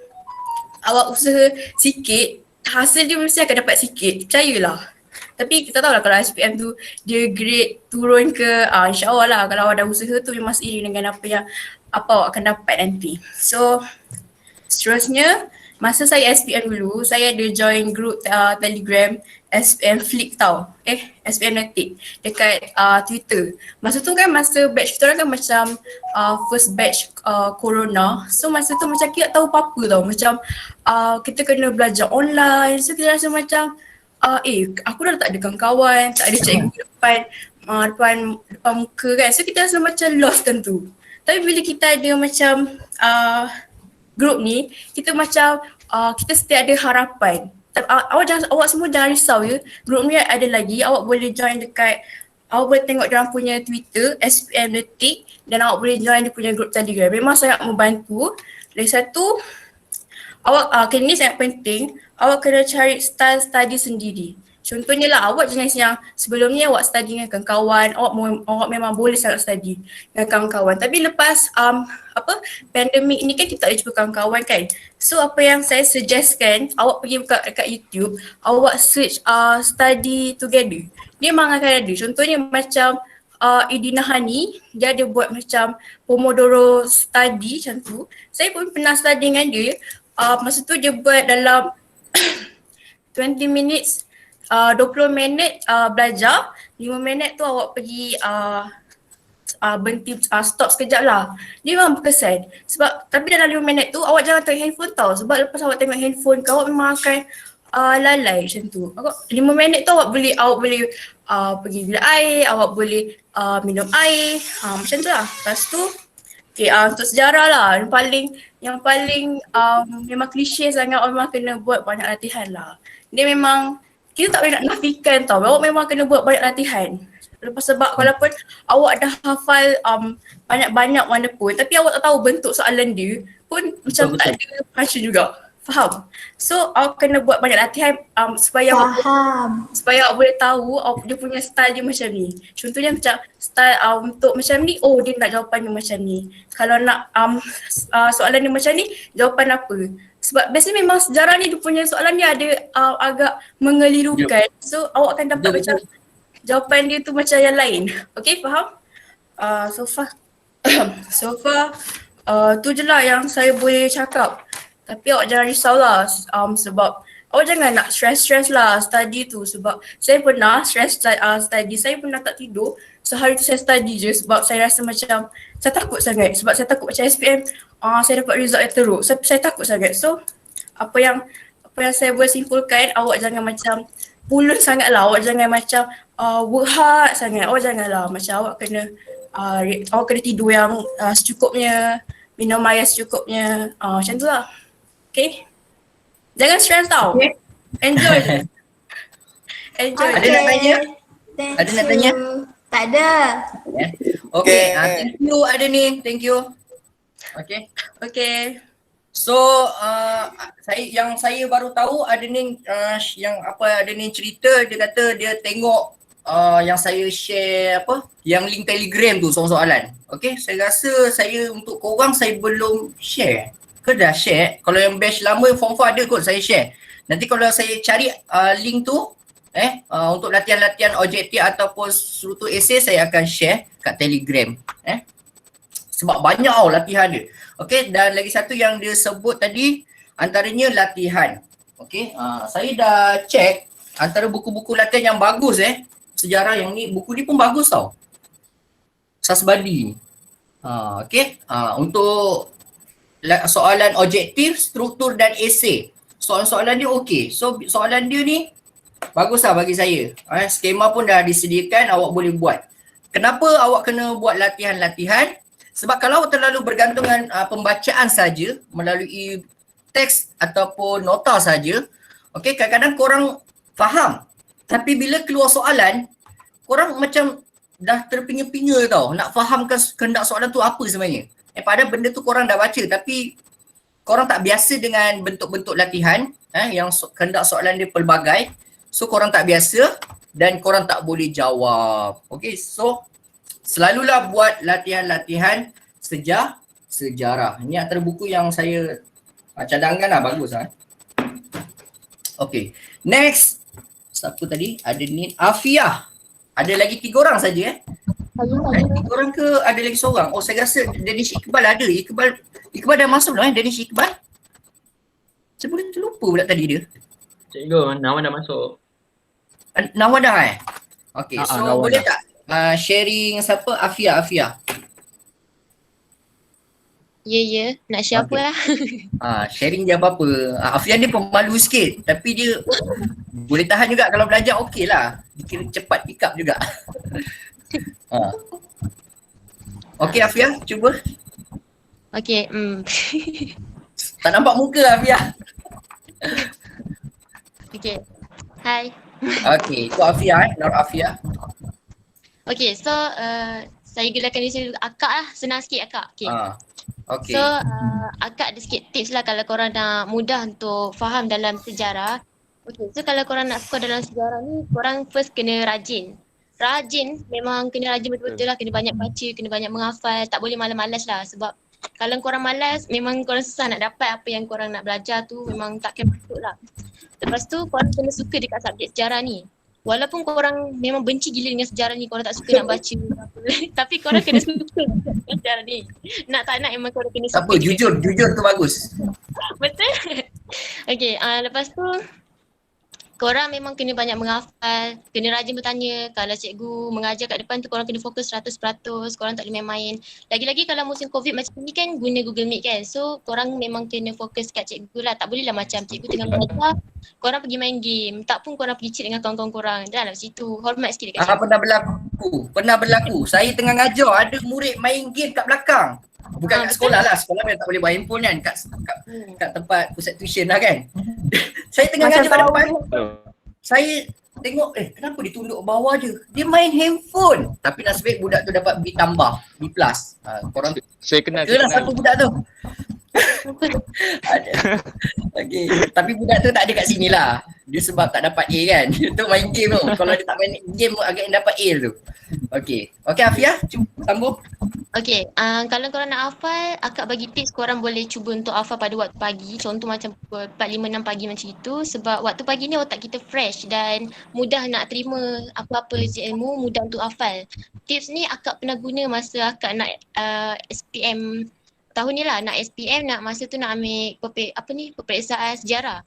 awak usaha sikit, hasil dia mesti akan dapat sikit, percayalah. Tapi kita tahu lah kalau SPM tu dia grade turun ke, insyaAllah lah kalau awak dah usaha tu memang seiring dengan apa awak akan dapat nanti. So seterusnya, masa saya SPM dulu, saya ada join group Telegram SPM Flick tau. SPM Netik dekat Twitter. Masa tu kan masa batch kita orang kan macam first batch corona. So masa tu macam kita tak tahu apa-apa tau. Macam kita kena belajar online. So kita rasa macam aku dah tak ada kawan-kawan, tak ada cikgu depan muka kan. So kita rasa macam lost kan tu. Tapi bila kita ada macam group ni, kita macam kita still ada harapan. Awak semua jangan risau ya. Group ni ada lagi, awak boleh join dekat, awak boleh tengok diorang punya Twitter SPM Detik dan awak boleh join dia punya group Telegram. Memang sangat membantu. Lagi satu, awak ni sangat penting, awak kena cari style study sendiri. Contohnya lah, awak jenis yang sebelum ni awak study dengan kawan-kawan, awak memang boleh sangat study dengan kawan-kawan. Tapi lepas pandemik ni kan kita tak boleh jumpa kawan-kawan kan. So apa yang saya suggestkan, awak pergi buka dekat YouTube, awak search study together. Dia memang akan ada. Contohnya macam Idina Hani, dia ada buat macam Pomodoro study macam tu. Saya pun pernah study dengan dia. Masa tu dia buat dalam 20 minutes, 20 minit belajar, 5 minit tu awak pergi berhenti, stop sekejap lah. Dia memang berkesan. Sebab, tapi dalam 5 minit tu awak jangan tengok handphone tau. Sebab lepas awak tengok handphone awak memang akan lalai macam tu. 5 minit tu awak boleh pergi bilik air, awak boleh minum air, macam tu lah. Lepas tu, untuk sejarah lah, yang paling memang klise sangat, awak memang kena buat banyak latihan lah. Dia memang, kita tak boleh nak nafikan tau, awak memang kena buat banyak latihan. Lepas sebab walaupun awak dah hafal banyak-banyak mana pun, tapi awak tak tahu bentuk soalan dia pun macam tak ada passion juga. Faham? So awak kena buat banyak latihan supaya awak boleh tahu dia punya style dia macam ni. Contohnya macam style untuk macam ni, dia nak jawapan dia macam ni. Kalau nak soalan dia macam ni, jawapan apa? Sebab biasanya memang sejarah ni dia punya soalan dia ada agak mengelirukan. So awak akan dapat macam jawapan dia tu macam yang lain. Okay, faham? So far tu je lah yang saya boleh cakap. Tapi awak jangan risaulah sebab awak jangan nak stress lah study tu. Sebab saya pernah stress study, saya pernah tak tidur. Sehari tu saya study je sebab saya rasa macam saya takut sangat. Sebab saya takut macam SPM saya dapat result yang teruk. Saya takut sangat. So apa yang saya boleh simpulkan, awak jangan macam pulun sangat lah. Awak jangan macam work hard sangat. Awak janganlah macam awak kena tidur yang secukupnya, minum air secukupnya, macam tu lah. Okay? Jangan stress tau. Okay. Enjoy je. Enjoy. Ada nak tanya? Ada nak tanya? Tak ada. Okay, thank you ada ni. Thank you. Okay. So saya baru tahu ada ni ada ni cerita, dia kata dia tengok yang saya share yang link Telegram tu soalan-soalan. Okay, saya rasa untuk korang saya belum share. Ke dah share? Kalau yang batch lama form 4 ada kot saya share. Nanti kalau saya cari link tu untuk latihan-latihan objektif ataupun struktur esei saya akan share kat Telegram. Sebab banyak latihan dia. Okay, dan lagi satu yang dia sebut tadi antaranya latihan. Okay, saya dah check antara buku-buku latihan yang bagus sejarah yang ni, buku ni pun bagus tau. Sasbadi. Okay, untuk soalan objektif, struktur dan esei. Soalan-soalan dia okey. So soalan dia ni bagus lah bagi saya. Skema pun dah disediakan, awak boleh buat. Kenapa awak kena buat latihan-latihan? Sebab kalau terlalu bergantung dengan pembacaan saja melalui teks ataupun nota saja, okey, kadang-kadang korang faham. Tapi bila keluar soalan, korang macam dah terpinga-pinga tau nak fahamkan kehendak soalan tu apa sebenarnya. Padahal benda tu korang dah baca tapi korang tak biasa dengan bentuk-bentuk latihan yang kehendak soalan dia pelbagai. So korang tak biasa dan korang tak boleh jawab. Okay, so selalulah buat latihan-latihan sejarah. Ini antara buku yang saya cadangkan lah, bagus lah. Okay, next. Siapa tadi? Ada ni Afiah. Ada lagi 3 orang saja 3 orang ke ada lagi seorang? Oh, saya rasa Danish Iqbal ada. Iqbal dah masuk dah Danish Iqbal. Saya boleh terlupa pula tadi dia. Cikgu, Nawan dah masuk. Nawan dah Okay, so Nawan boleh dah. tak sharing siapa? Afiah. Ya, nak share apa lah. Sharing dia apa-apa. Afiah ni pemalu sikit tapi dia boleh tahan juga kalau belajar okey lah. Dia kira cepat pick up juga. Okey Afiah, cuba. Okey, Tak nampak muka Afiah. Okey. Hai. Okey, itu Afiah Nur Afiah. Okey, so saya gunakan diri akak lah, senang sikit akak. Okey. Okay. So akak ada sikit tips lah kalau korang nak mudah untuk faham dalam sejarah. Okay, so kalau korang nak score dalam sejarah ni, korang first kena rajin. Memang kena rajin betul-betul lah, kena banyak baca, kena banyak menghafal, tak boleh malas-malas lah sebab kalau korang malas, memang korang susah nak dapat apa yang korang nak belajar tu, memang takkan masuk lah. Lepas tu korang kena suka dekat subjek sejarah ni. Walaupun korang memang benci gila dengan sejarah ni, korang tak suka nak baca tapi korang kena suka dengan sejarah ni. Nak tak nak memang korang kena suka. Apa, jujur tu bagus. Betul. Okay, lepas tu korang memang kena banyak menghafal, kena rajin bertanya. Kalau cikgu mengajar kat depan tu korang kena fokus 100%, korang tak boleh main-main. Lagi-lagi kalau musim COVID macam ni kan guna Google Meet kan. So korang memang kena fokus kat cikgu lah. Tak boleh lah macam cikgu tengah mengajar, korang pergi main game. Tak pun korang pergi cheat dengan kawan-kawan korang. Dah lah macam tu. Hormat sikit dekat cikgu. Pernah berlaku. Saya tengah ngajar, ada murid main game kat belakang. Bukan kat sekolah lah, sekolah memang tak boleh buat handphone kan, kat tempat pusat tuition lah kan. Saya tengah ngajar kat depan, saya tengok kenapa dia tunduk bawah je, dia main handphone. Tapi nasib baik budak tu dapat B tambah, B+. Korang saya kenal siapa budak tu? Ada. Okay. Tapi budak tu tak ada kat sini lah. Dia sebab tak dapat A kan. Dia tu main game tu. Kalau dia tak main game agak yang dapat A tu. Okay Afiah, cuba sambung. Okay, kalau korang nak hafal, akak bagi tips korang boleh cuba untuk hafal pada waktu pagi. Contoh macam pukul 4, 5, 6 pagi macam itu. Sebab waktu pagi ni otak kita fresh dan mudah nak terima apa-apa ilmu, mudah untuk hafal. Tips ni akak pernah guna masa akak nak SPM tahun ni lah, nak SPM, nak masa tu nak ambil peperiksaan sejarah.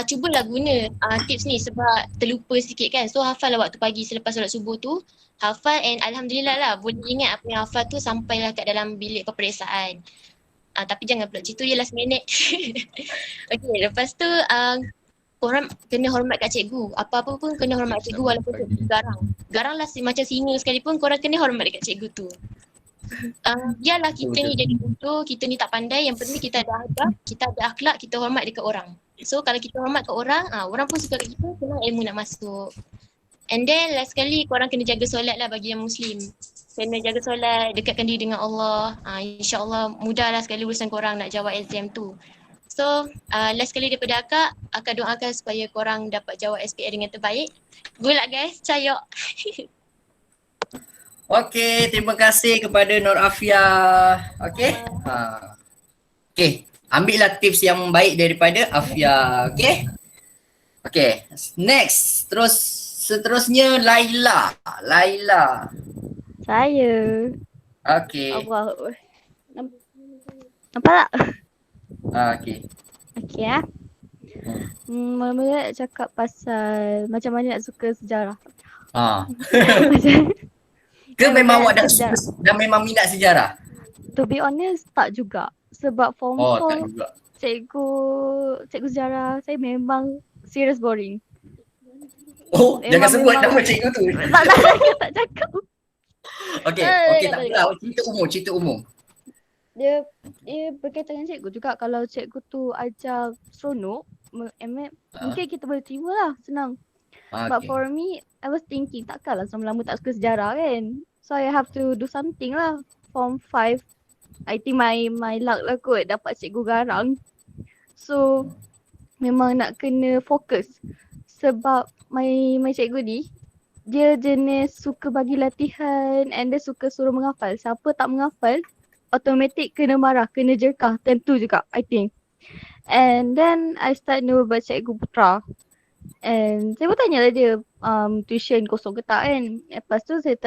Cubalah guna tips ni sebab terlupa sikit kan. So hafal lah waktu pagi selepas solat subuh tu. Hafal and alhamdulillah lah boleh ingat apa yang hafal tu sampailah kat dalam bilik peperiksaan. Tapi jangan pula cerita je last minute. Okay, lepas tu korang kena hormat kat cikgu. Apa-apa pun kena hormat cikgu walaupun cikgu garang. Garang lah macam senior sekalipun korang kena hormat dekat cikgu tu. Biarlah kita ni jadi bodoh, kita ni tak pandai, yang penting kita ada adab, kita ada akhlak, kita hormat dekat orang. So kalau kita hormat kat orang, orang pun suka kat kita, senang ilmu nak masuk. And then last sekali korang kena jaga solat lah bagi yang Muslim. Kena jaga solat, dekatkan diri dengan Allah. InsyaAllah mudahlah sekali urusan korang nak jawab exam tu. So last sekali daripada akak doakan supaya korang dapat jawab SPM dengan terbaik. Good luck guys, cayok. Okay, terima kasih kepada Nur Afiah. Okay. Okay, ambillah tips yang baik daripada Afiah. Okay. Okay, next. Seterusnya Laila. Saya. Okay. Allah. Nampak tak? Okay. Okay ya. Mula-mula cakap pasal macam mana nak suka sejarah. Ke memang awak dah memang minat sejarah? To be honest, tak juga. Sebab form 4 tak juga. Cikgu sejarah saya memang serious boring. Jangan sebut nama cikgu tu. Tak cakap. Okey, tak apalah. Cerita umum. Dia berkaitan dengan cikgu juga. Kalau cikgu tu ajar seronok, mungkin kita boleh terima lah, senang. But for me, I was thinking takkanlah selama-lama tak suka sejarah kan. So I have to do something lah. Form 5, I think my luck lah kot dapat cikgu garang. So memang nak kena fokus. Sebab my cikgu ni, dia jenis suka bagi latihan and dia suka suruh menghafal. Siapa tak menghafal, automatic kena marah, kena jerkah. Tentu juga, I think. And then I start know about Cikgu Putra. And saya pun tanya lah dia tuition kosong ke tak kan. Lepas tu saya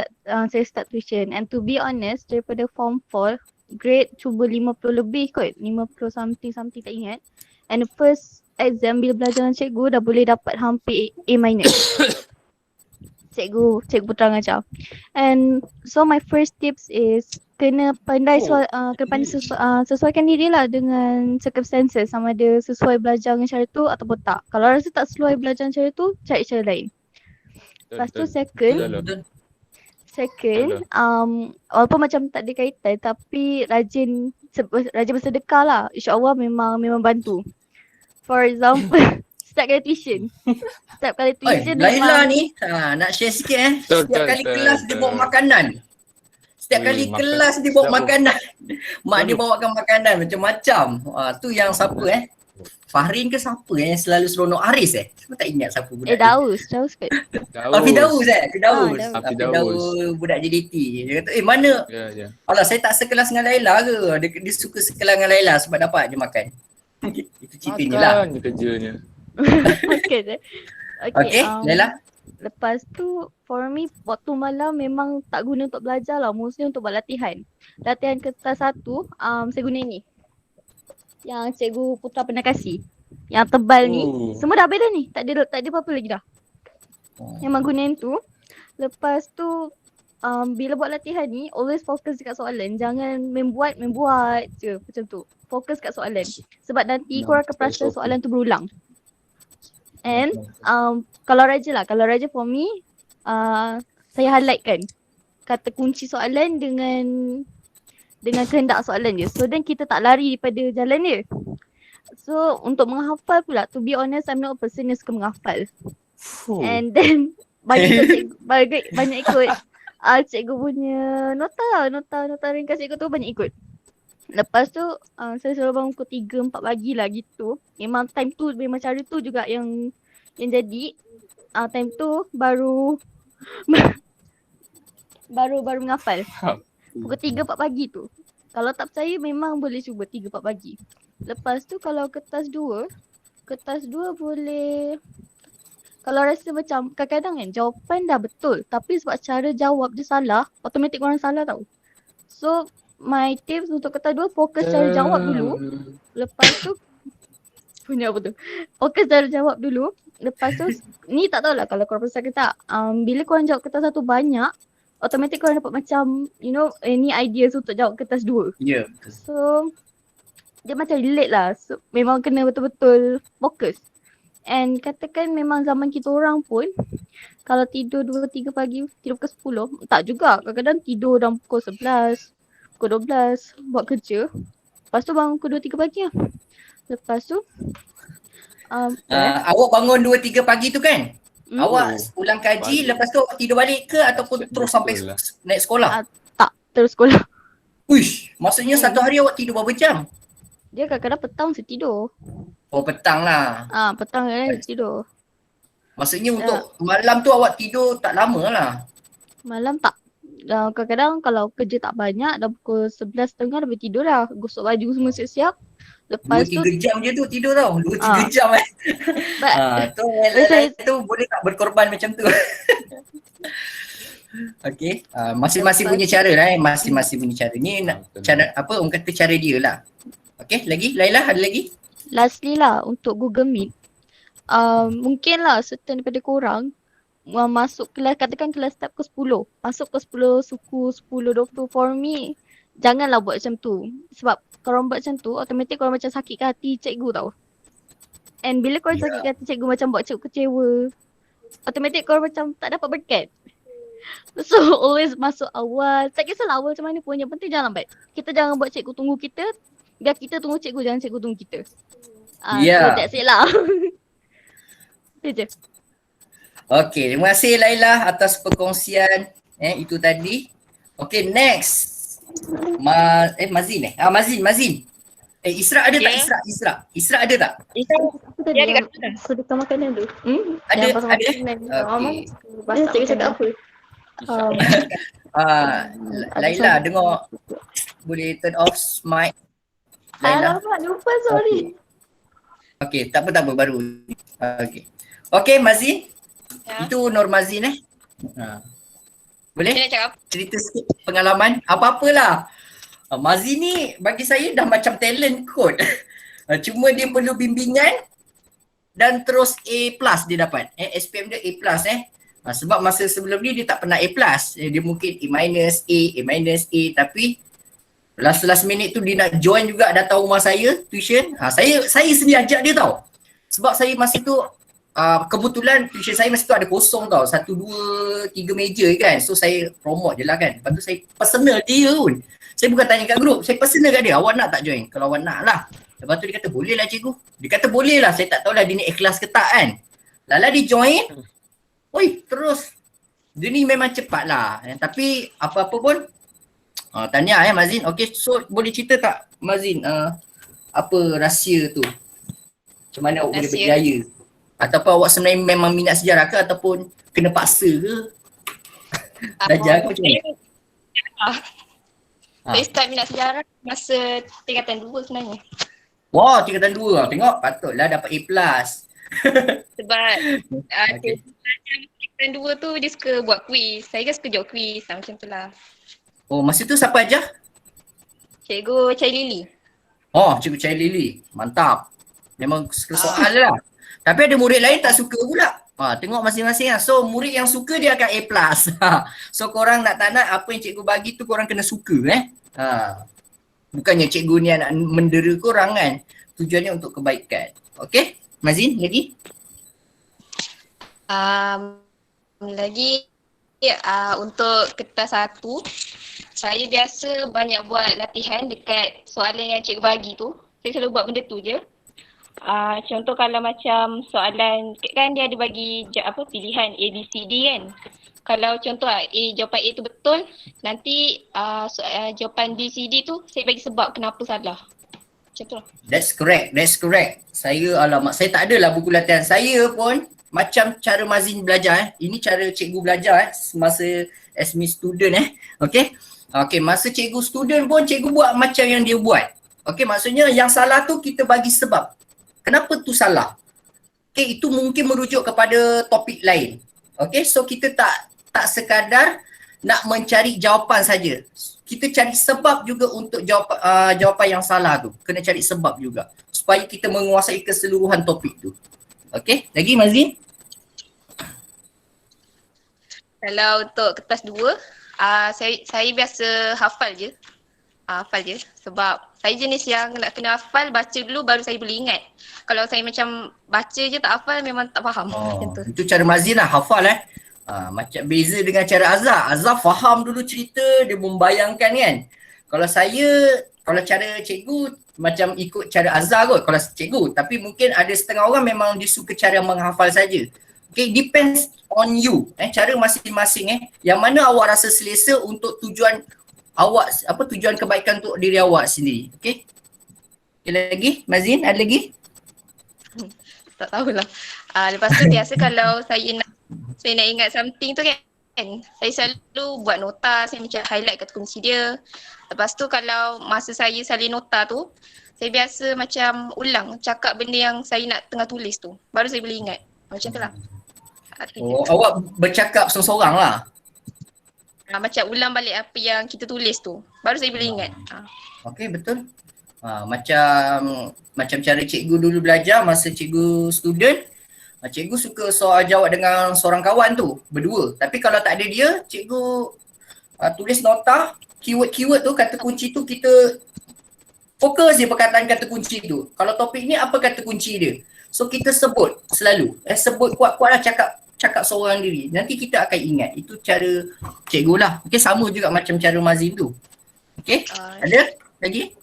start tuition. And to be honest, daripada form 4, grade cuba 50 lebih kot. 50 something tak ingat. And the first exam bila belajar dengan cikgu dah boleh dapat hampir A-. Cikgu Putra mengajar. And so my first tips is kena pandai sesuaikan diri lah dengan circumstances, sama ada sesuai belajar dengan cara tu ataupun tak. Kalau rasa tak sesuai belajar dengan cara tu, cari cara lain. Lepas tu second, walaupun macam tak ada kaitan tapi rajin bersedekah lah. InsyaAllah memang bantu. For example, setiap kali tuition Laila ni nak share sikit setiap kali kelas dia bawa makanan. Setiap kali kelas dia bawa makanan. Mak dia bawakan makanan macam-macam. Tu yang siapa Fahrin ke siapa yang selalu seronok? Aris Saya tak ingat siapa budak Daus kot. Fidaus budak JDT. Dia kata mana? Alah saya tak sekelas dengan Laila ke? Dia suka sekelas dengan Laila sebab dapat je makan. Itu ceritanya lah. Makan je kerjanya. Okay, Laila. Lepas tu for me waktu malam memang tak guna untuk belajar lah, mostly untuk buat latihan. Latihan kertas 1 saya guna ni. Yang Cikgu Putra pernah kasih. Yang tebal ni. Semua dah habis dah ni. Tak ada apa-apa lagi dah. Memang guna yang tu. Lepas tu bila buat latihan ni always fokus dekat soalan. Jangan membuat je macam tu. Fokus kat soalan. Sebab nanti korang akan perasan soalan tu berulang. And kalau raja for me saya highlightkan kata kunci soalan dengan kehendak soalan je. So then kita tak lari daripada jalan dia. So untuk menghafal pula, to be honest I'm not a person yang suka menghafal. And then banyak ikut cikgu punya nota ringkas cikgu tu banyak ikut. Lepas tu saya selalu bangun pukul 3-4 pagi lah gitu. Memang time tu, memang cara tu juga yang jadi time tu baru menghafal. Pukul 3-4 pagi tu. Kalau tak percaya memang boleh cuba 3-4 pagi. Lepas tu kalau kertas 2 boleh, kalau rasa macam kadang-kadang kan jawapan dah betul tapi sebab cara jawab dia salah, automatik korang salah tau. So my tips untuk kertas 2, fokus cara jawab dulu. Lepas tu fokus cara jawab dulu. Lepas tu ni tak tahulah kalau korang perasan ke tak, bila korang jawab kertas 1 banyak, automatik korang dapat macam any ideas untuk jawab kertas 2. So dia macam relate lah. So, memang kena betul-betul fokus. And katakan memang zaman kita orang pun kalau tidur 2-3 pagi, tidur pukul 10, tak juga. Kadang-kadang tidur dalam pukul 11, pukul 12 buat kerja. Lepas tu bangun pukul 2-3 pagi lah. Lepas tu awak bangun 2-3 pagi tu kan? Awak pulang kaji, lepas tu tidur balik ke ataupun terus sampai naik sekolah? Tak, terus sekolah. Uish, maksudnya satu hari awak tidur berapa jam? Dia kadang-kadang petang saya tidur. Oh petang lah. Petang kadang tidur. Maksudnya untuk malam tu awak tidur tak lama lah. Malam tak. Kadang-kadang kalau kerja tak banyak, dah pukul 11.30 dah boleh tidur dah. Gosok baju semua siap-siap. Lepas 2-3 jam je tu tidur tau. 2-3 jam tu boleh tak berkorban macam tu. Okay, masing-masing punya cara lah masing-masing punya cara. Ni cara apa, orang kata cara dia lah. Okay, lagi? Laila ada lagi? Lastly lah untuk Google Meet. Mungkin lah certain daripada korang masuk kelas, katakan kelas start pukul 10. Masuk pukul 10 suku 10-20 for me. Janganlah buat macam tu. Sebab korang buat macam tu, automatik korang macam sakitkan hati cikgu tau. And bila korang sakitkan hati cikgu macam buat cikgu kecewa, automatik korang macam tak dapat berkat. So always masuk awal. Tak kisahlah awal macam mana pun. Yang penting jangan lambat. Kita jangan buat cikgu tunggu kita. Biar kita tunggu cikgu, jangan cikgu tunggu kita. So that's it lah. Itu je. Okay, terima kasih Laila atas perkongsian itu tadi. Okay, next. Mazin Mazin. Isra ada tak Isra? Isra ada tak? Dia ada kat sana. Sedekah makanan tu. Ada. Okay. Cikgu cakap apa? Laila dengar, boleh turn off mic Laila. Alamak, lupa, sorry. Okay, tak apa baru. Okay Mazin. Itu Nur Mazin Boleh? Cerita sikit pengalaman apa-apalah. Mazin ni bagi saya dah macam talent kot. Cuma dia perlu bimbingan dan terus A+ dia dapat. SPM dia A+. Sebab masa sebelum ni dia tak pernah A+. Dia mungkin A-, tapi last minute tu dia nak join juga, datang rumah saya tuition. Saya sendiri ajak dia tau. Sebab saya masa tu kebetulan tuition saya masa tu ada kosong tau. 1, 2, 3 meja kan. So saya promote je lah kan. Lepas tu saya personal dia pun. Saya bukan tanya kat grup, saya personal kat dia. Awak nak tak join? Kalau awak nak lah. Lepas tu dia kata boleh lah cikgu. Dia kata boleh lah. Saya tak tahulah dia ni ikhlas ke tak kan. Lala dia join. Oi terus. Dia ni memang cepat lah. Tapi apa-apa pun. Tanya Mazin. Okay, so boleh cerita tak Mazin apa rahsia tu? Macam mana awak boleh berjaya? Ataupun awak sebenarnya memang minat sejarah ke ataupun kena paksa ke? Belajar ke macam mana? Saya start minat sejarah masa tingkatan 2 sebenarnya. Wah, tingkatan 2. Tengok patutlah dapat A+. Sebab tingkatan 2 tu dia suka buat quiz. Saya kan suka jawab quiz macam tu lah. Oh, masa tu siapa ajar? Cikgu Cai Lili. Oh, Cikgu Cai Lili. Mantap. Memang suka soal lah. Tapi ada murid lain tak suka pula. Tengok masing-masing lah. So murid yang suka dia akan A+. So korang nak tak nak apa yang cikgu bagi tu korang kena suka Bukannya cikgu ni nak mendera korang kan. Tujuannya untuk kebaikan. Okay? Mazin lagi? Lagi untuk kertas 1, saya biasa banyak buat latihan dekat soalan yang cikgu bagi tu. Saya selalu buat benda tu je. Contoh kalau macam soalan kan dia ada bagi pilihan A, B, C, D kan. Kalau contoh jawapan A tu betul, nanti jawapan D, C, D tu saya bagi sebab kenapa salah. Macam tu lah. That's correct. Saya tak adalah buku latihan. Saya pun macam cara Mazin belajar Ini cara cikgu belajar masa as me student Okay, masa cikgu student pun cikgu buat macam yang dia buat. Okay, maksudnya yang salah tu kita bagi sebab. Kenapa tu salah? Okay, itu mungkin merujuk kepada topik lain. Okay, so kita tak sekadar nak mencari jawapan saja. Kita cari sebab juga untuk jawapan yang salah tu. Kena cari sebab juga. Supaya kita menguasai keseluruhan topik tu. Okay, lagi Mazin? Kalau untuk kertas 2, saya biasa hafal je. Sebab saya jenis yang nak kena hafal, baca dulu baru saya boleh ingat. Kalau saya macam baca je tak hafal memang tak faham. Macam tu. Itu cara Mazin lah, hafal macam beza dengan cara Azhar. Azhar faham dulu cerita, dia membayangkan kan. Kalau cara cikgu macam ikut cara Azhar kot kalau cikgu. Tapi mungkin ada setengah orang memang dia suka cara menghafal saja. Okay, depends on you. Cara masing-masing yang mana awak rasa selesa untuk tujuan awak, tujuan kebaikan untuk diri awak sendiri. Okay. Lagi? Mazin, ada lagi? Tak tahulah. Lepas tu biasa kalau saya nak ingat something tu kan, saya selalu buat nota, saya macam highlight kata kunci dia. Lepas tu kalau masa saya salin nota tu, saya biasa macam ulang cakap benda yang saya nak tengah tulis tu. Baru saya boleh ingat. Macam tu lah. Awak bercakap seorang-seorang lah? Macam ulang balik apa yang kita tulis tu. Baru saya boleh ingat. Okay, betul. Macam cara cikgu dulu belajar masa cikgu student, cikgu suka soal jawab dengan seorang kawan tu, berdua. Tapi kalau tak ada dia, cikgu tulis nota, keyword-keyword tu, kata kunci tu kita fokus je perkataan kata kunci tu. Kalau topik ni apa kata kunci dia. So kita sebut selalu. Sebut kuat-kuat lah, cakap cakap seorang diri. Nanti kita akan ingat. Itu cara cikgu lah. Okay, sama juga macam cara Mazin tu. Okay, ada lagi?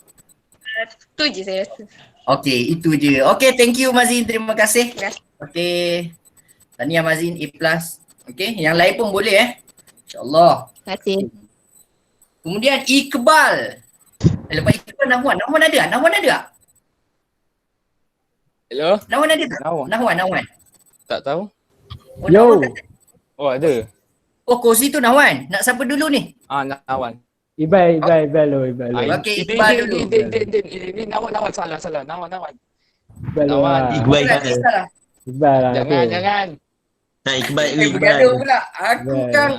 Tu je saya rasa. Okay, itu je. Okay, thank you Mazin. Terima kasih. Okay. Tahniah Mazin, A+. Okay, yang lain pun boleh InsyaAllah. Terima kasih. Kemudian Iqbal. Lepas Iqbal Nahwan. Nahwan ada tak? Nahwan ada tak? Hello? Nahwan ada tak? Nahwan. Tak tahu. Oh, Nahwan kata. Oh, ada. Oh, Kozi tu Nahwan. Nak siapa dulu ni? Nawan. Iqbal lo. Okey, Iqbal dulu. Ini Nawan salah. Nawan. Iqbal Salah. Jangan. Nak Iqbal ke Iqbal? Bergaduh pula. Aku kan.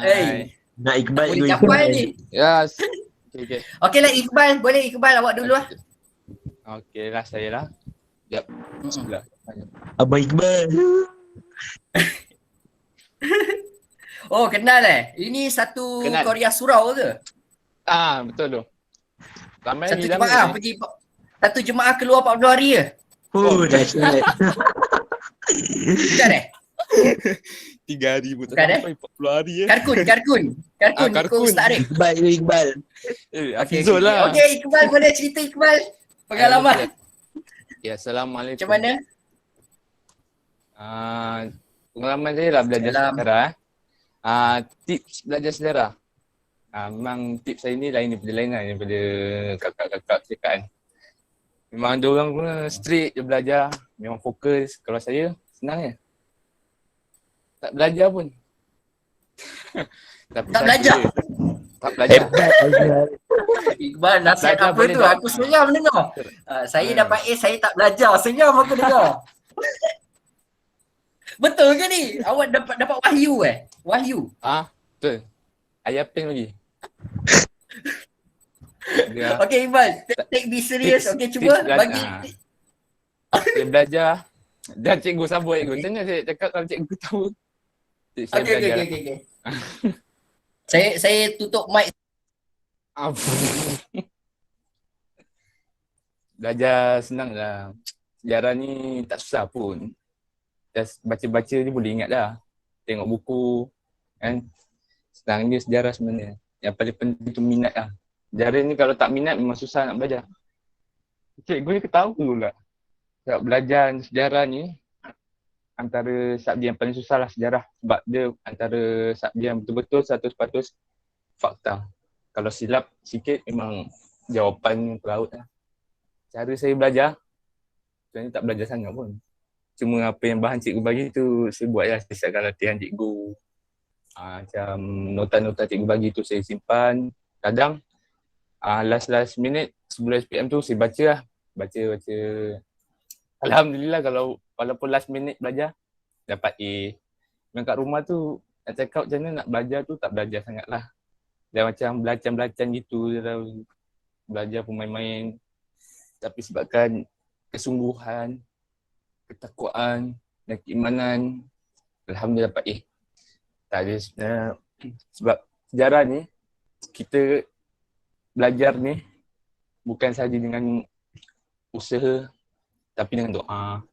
Nak Iqbal ke Boleh Iqbal? capai ni. Yes. Okay. Okeylah Iqbal. Boleh Iqbal awak dulu lah. Okey lah, saya lah. Sekejap. Sebelah. Abang Iqbal. Oh, kenal Ini satu Kenal. Korea Surau ke? Betul tu. Ramai Satu lagi jemaah lama. satu jemaah keluar 40 hari ke? Oh, dahsyat. Bukan 3 hari pun tak Bukan, sampai 40 hari Karkun. Karkun. Ikut Ustaz Arif. Iqbal ke Iqbal? Hafizul lah. Okey, Iqbal boleh cerita Iqbal. Pengalaman. Ya, Assalamualaikum. Macam mana? Pengalaman saya lah belajar Salam. sejarah. Tips belajar sejarah. Memang tips saya ni lain daripada kakak-kakak cakap. Memang dia orang pun strict je belajar. Memang fokus. Kalau saya senang je. Tak belajar pun. Tapi Tak belajar? Tak belajar. Iqbal nasihat Belajar apa boleh tu? tak? Aku senyum dengar. Saya dapat A, saya tak belajar. Senyum aku dengar. Betul ke ni? Awak dapat wahyu Wahyu. Betul. Ayah pen lagi. Dia Okey Iqbal, take be serious. Okey, cuba bagi. Saya belajar dan cikgu sambut cikgu. Macam mana saya cakap kalau cikgu tahu? Saya Okey. belajar. Saya tutup mic. Belajar senang lah. Sejarah ni tak susah pun. Just baca-baca ni boleh ingat dah. Tengok buku kan. Senang je sejarah sebenarnya. Yang paling penting tu minat lah. Sejarah ni kalau tak minat memang susah nak belajar. Cikgu ni ketawa pula. Sebab belajar sejarah ni antara subjek yang paling susah lah sejarah. Sebab dia antara subjek yang betul-betul 100% fakta. Kalau silap sikit memang jawapan pelaut lah. Cara saya belajar, sebenarnya tak belajar sangat pun. Cuma apa yang bahan cikgu bagi tu saya buat lah. Saya siapkan latihan cikgu. Macam nota-nota cikgu bagi tu saya simpan. Kadang last minute sebelum SPM tu saya baca lah. Baca. Alhamdulillah kalau walaupun last minute belajar dapat A. Memang kat rumah tu nak cakap macam mana nak belajar tu tak belajar sangat lah. Dia macam belacan-belacan gitu. Belajar pun main-main. Tapi sebabkan kesungguhan, ketakwaan dan keimanan, alhamdulillah dapat A. Tak ada sebenarnya. Sebab sejarah ni, kita belajar ni bukan sahaja dengan usaha tapi dengan doa.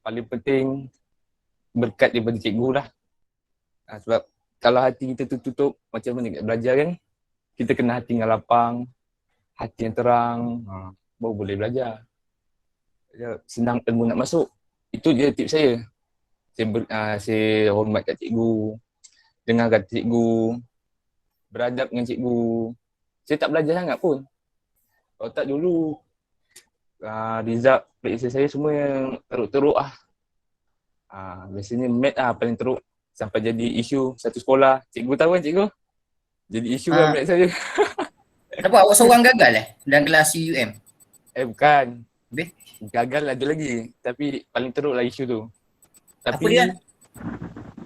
Paling penting berkat daripada cikgu lah. Sebab kalau hati kita tertutup, macam mana kita belajar kan? Kita kena hati yang lapang, hati yang terang, baru boleh belajar. Senang ilmu nak masuk. Itu je tips saya. Saya hormat kat cikgu, dengar kata cikgu, beradab dengan cikgu. Saya tak belajar sangat pun. Kalau tak dulu, result pelajaran saya semua yang teruk-teruk lah. Biasanya mat paling teruk. Sampai jadi isu satu sekolah. Cikgu tahu kan cikgu? Jadi isu lah mat saya. Kenapa awak seorang gagal dalam kelas UM? Bukan. Gagal ada lagi. Tapi paling teruk lah isu tu. Tapi apa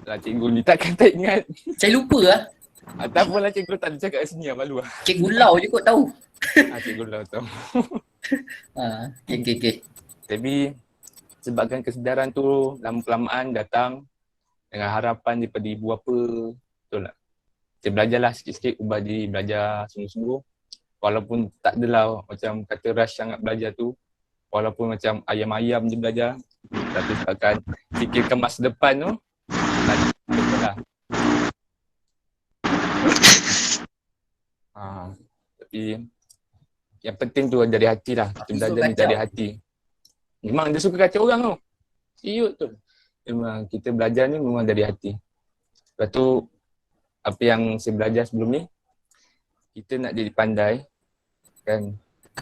dia? Cikgu ni takkan tak ingat. Saya lupa lah. Tak apalah cikgu tak ada cakap kat sini lah, malu lah. Cikgu Lau je kot tahu. Cikgu Lau tahu. Okay. Tapi sebabkan kesedaran tu lama-kelamaan datang dengan harapan daripada ibu apa, betul tak? Saya belajarlah sikit-sikit, ubah diri, belajar sungguh-sungguh. Walaupun tak adalah macam kata rush sangat belajar tu. Walaupun macam ayam-ayam je belajar. Tapi sebabkan fikirkan masa depan tu, nanti Tapi yang penting tu dari hati lah. Kita belajar ni dari hati. Memang dia suka kacau orang tau. Siut tu. Memang kita belajar ni memang dari hati. Lepas tu apa yang saya belajar sebelum ni, kita nak jadi pandai kan,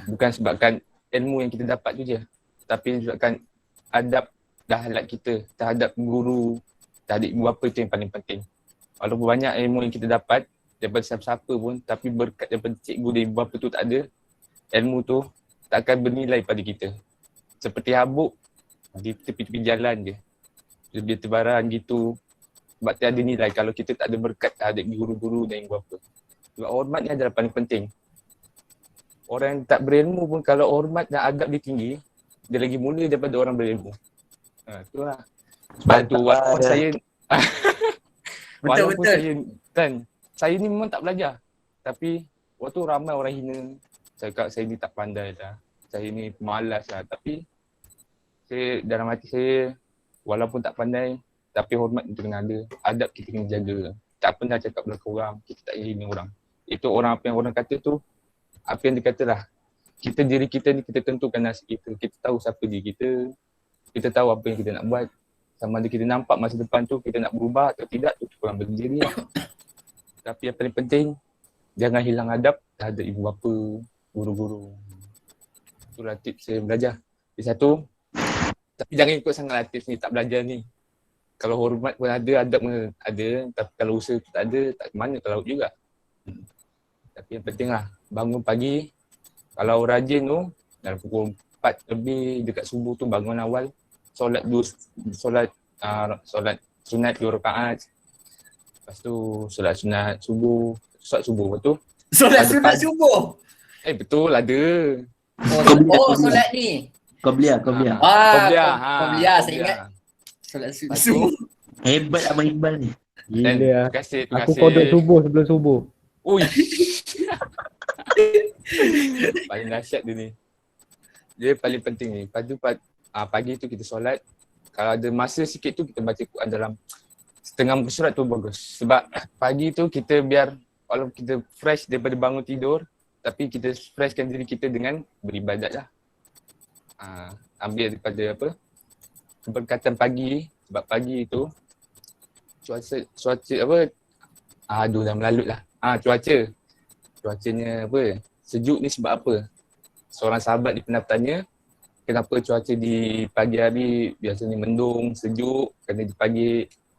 bukan sebabkan ilmu yang kita dapat tu je, tapi sebabkan adab dan akhlak kita terhadap guru, terhadap ibu bapa, itu yang paling penting. Walaupun banyak ilmu yang kita dapat daripada siapa-siapa pun, tapi berkat daripada cikgu dan ibu bapa tu tak ada, ilmu tu tak akan bernilai pada kita. Seperti habuk di tepi-tepi jalan je, dia terbarang gitu. Sebab tiada nilai kalau kita tak ada berkat terhadap guru-guru dan ibu bapa. Sebab hormat ni adalah paling penting. Orang yang tak berilmu pun kalau hormat dan adab dia tinggi, dia lagi mulia daripada orang berilmu. Itulah. Sebab tu walaupun saya walaupun saya kan, saya ni memang tak belajar. Tapi waktu ramai orang hina, saya kata saya ni tak pandai dah, saya ni pemalas lah. Tapi saya dalam hati saya, walaupun tak pandai, tapi hormat kita kena ada, adab kita kena jaga. Tak pernah cakap belakang orang, kita tak hina orang. Itu orang, apa yang orang kata tu, apa yang dia kata lah. Kita diri kita ni, kita tentukan nasib kita. Kita tahu siapa diri kita, kita tahu apa yang kita nak buat. Sama ada kita nampak masa depan tu, kita nak berubah atau tidak, tu kurang berdiri lah. Tapi yang paling penting, jangan hilang adab terhadap ibu bapa, guru-guru. Itulah tips saya belajar. Di satu, tapi jangan ikut sangat tips ni, tak belajar ni. Kalau hormat pun ada, adab pun ada, tapi kalau usaha tu tak ada, tak ke mana ke laut juga. Tapi yang penting lah, bangun pagi, kalau rajin tu, dalam pukul 4 lebih dekat subuh tu bangun awal, solat sunat 2 rakaat. Lepas tu solat sunat subuh, lepas tu Solat sunat subuh? Betul ada. Solat ni. Qobliyah. Qobliyah, saya ingat. Solat subuh. Hebat Abang Iqbal ni. Gila. Terima kasih. Aku kodok subuh sebelum subuh. Ui. Paling dahsyat dia ni. Dia paling penting ni. Lepas tu pagi tu kita solat. Kalau ada masa sikit tu kita baca Quran dalam setengah muka surat tu bagus. Sebab pagi tu kita biar, walaupun kita fresh daripada bangun tidur, tapi kita freshkan diri kita dengan beribadat lah. Ambil daripada apa, keberkatan pagi. Sebab pagi tu cuaca apa, dah melalut lah. Cuacanya apa, sejuk ni sebab apa? Seorang sahabat dia pernah bertanya, kenapa cuaca di pagi hari biasanya mendung, sejuk, kerana di pagi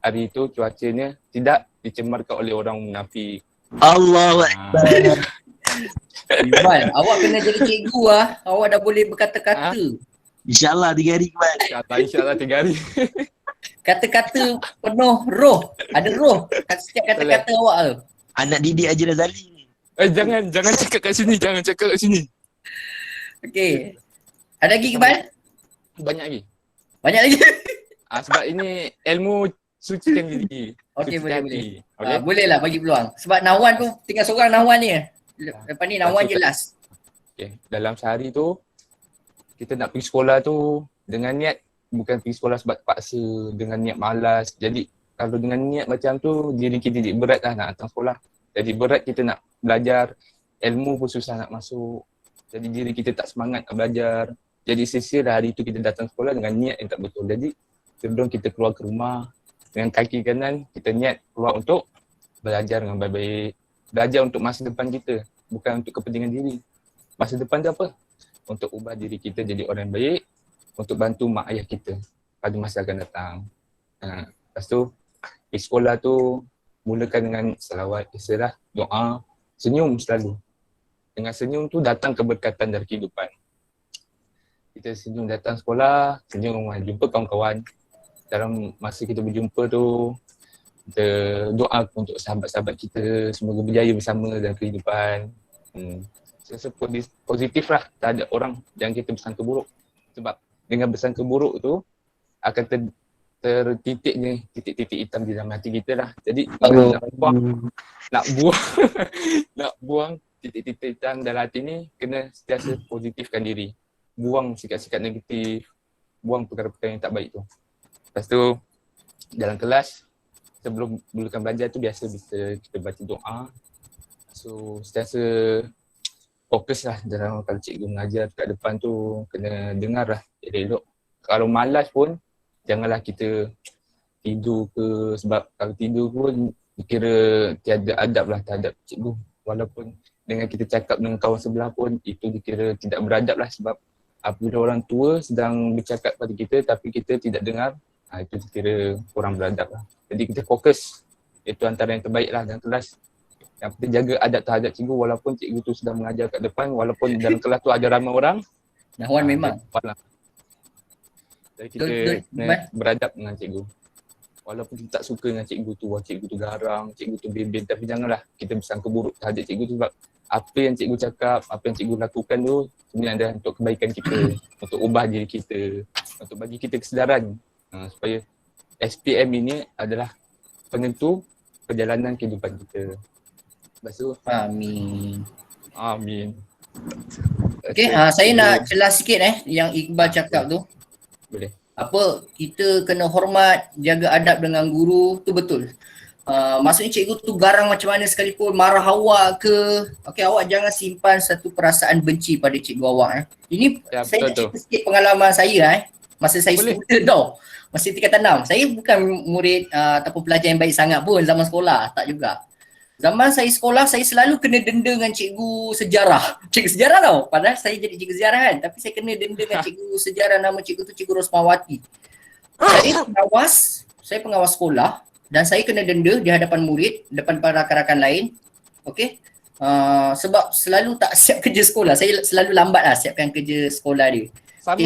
hari tu cuacanya tidak dicemarkan oleh orang munafik. Allahu Akbar. Iqbal, awak kena jadi cikgu lah. Awak dah boleh berkata-kata. InsyaAllah 3 hari Iqbal. InsyaAllah 3 hari. Kata-kata penuh roh. Ada roh setiap kata-kata awak tu. Anak didik Haji Razali ni. Jangan cakap kat sini, Okey. Ada lagi Iqbal? Banyak lagi. Sebab ini ilmu sucikan diri. Okey, boleh. Boleh lah bagi peluang. Sebab Nawan tu tinggal seorang Nawan ni. Lepas ni Nawan jelas. Okay. Dalam sehari tu, kita nak pergi sekolah tu dengan niat, bukan pergi sekolah sebab terpaksa, dengan niat malas. Jadi kalau dengan niat macam tu, diri kita jadi berat lah nak datang sekolah. Jadi berat kita nak belajar, ilmu pun susah nak masuk. Jadi diri kita tak semangat nak belajar. Jadi sia-sia dah hari tu kita datang sekolah dengan niat yang tak betul. Jadi sebelum kita keluar ke rumah, dengan kaki kanan, kita niat keluar untuk belajar dengan baik-baik. Belajar untuk masa depan kita, bukan untuk kepentingan diri. Masa depan tu apa? Untuk ubah diri kita jadi orang yang baik, untuk bantu mak ayah kita pada masa akan datang. Lepas tu, di sekolah tu, mulakan dengan salawat, istilah, doa, senyum selalu. Dengan senyum tu datang keberkatan dari kehidupan. Kita senyum datang sekolah, senyum jumpa kawan-kawan. Dalam masa kita berjumpa tu, kita doa untuk sahabat-sahabat kita, semoga berjaya bersama dalam kehidupan. Saya positif lah, tak ada orang yang kita bersangka buruk. Sebab dengan bersangka buruk tu, akan tertitiknya titik-titik hitam di dalam hati kita lah. Jadi nak buang titik-titik hitam dalam hati ni, kena sentiasa positifkan diri. Buang sikap-sikap negatif, buang perkara-perkara yang tak baik tu. Lepas tu, dalam kelas, sebelum mulakan belajar tu biasa kita baca doa. So sentiasa fokus lah dalam kalau cikgu mengajar kat depan tu, kena dengar lah elok-elok. Kalau malas pun janganlah kita tidur ke, sebab kalau tidur pun kira tiada adab lah terhadap cikgu. Walaupun dengan kita cakap dengan kawan sebelah pun itu dikira tidak beradab lah, sebab apabila orang tua sedang bercakap pada kita tapi kita tidak dengar, itu dikira kurang beradab lah. Jadi kita fokus, itu antara yang terbaik lah dalam kelas. Yang penting jaga adab terhadap cikgu walaupun cikgu tu sedang mengajar kat depan, walaupun dalam kelas tu ada ramai orang. Nahwan memang. Lah. Jadi kita kena beradab dengan cikgu. Walaupun kita tak suka dengan cikgu tu, wah cikgu tu garang, cikgu tu bebel, tapi janganlah kita bersangka buruk terhadap cikgu tu, sebab apa yang cikgu cakap, apa yang cikgu lakukan tu sebenarnya adalah untuk kebaikan kita, untuk ubah diri kita, untuk bagi kita kesedaran supaya SPM ini adalah penentu perjalanan kehidupan kita. Lepas tu, amin. Amin. Okey, saya nak celah sikit yang Iqbal cakap tu. Boleh. Apa, kita kena hormat, jaga adab dengan guru, tu betul. Maksudnya cikgu tu garang macam mana sekalipun, marah awak ke, okey, awak jangan simpan satu perasaan benci pada cikgu awak. Ini ya, saya nak cerita sikit pengalaman saya masa saya student tau. Masa tingkatan 6. Saya bukan murid ataupun pelajar yang baik sangat pun zaman sekolah, tak juga. Zaman saya sekolah, saya selalu kena denda dengan cikgu sejarah. Cikgu sejarah tau, padahal saya jadi cikgu sejarah kan. Tapi saya kena denda dengan cikgu sejarah, nama cikgu tu Cikgu Rosmawati. Saya pengawas sekolah dan saya kena denda di hadapan murid, depan para rakan-rakan lain. Okey. Sebab selalu tak siap kerja sekolah. Saya selalu lambat lah siapkan kerja sekolah dia.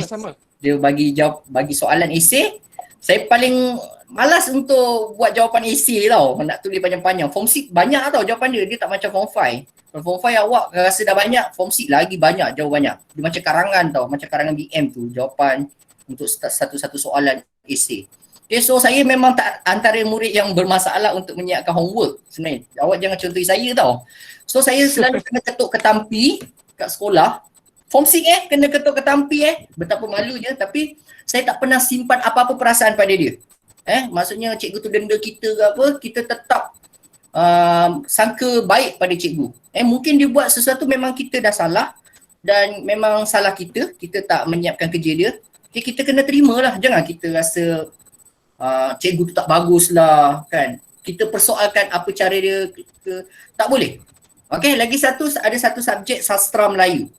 Sama. Dia bagi soalan esei. Saya paling malas untuk buat jawapan esei tau. Nak tulis panjang-panjang. Form 6 banyak tau jawapan dia. Dia tak macam Form 5. Kalau Form 5 awak rasa dah banyak, Form 6 lagi banyak jawapannya. Dia macam karangan tau. Macam karangan BM tu. Jawapan untuk satu-satu soalan esei. Okay, so saya memang tak antara murid yang bermasalah untuk menyiapkan homework sebenarnya. Awak jangan contohi saya tau. So saya selalu kena ketuk ketampi kat sekolah. Form 6 kena ketuk ketampi betapa malunya, tapi saya tak pernah simpan apa-apa perasaan pada dia. Maksudnya cikgu tu denda kita ke apa, kita tetap sangka baik pada cikgu. Mungkin dia buat sesuatu memang kita dah salah dan memang salah kita tak menyiapkan kerja dia. Okay, kita kena terima lah, jangan kita rasa cikgu tu tak bagus lah kan. Kita persoalkan apa cara dia, tak boleh. Okay, lagi ada satu subjek sastra Melayu.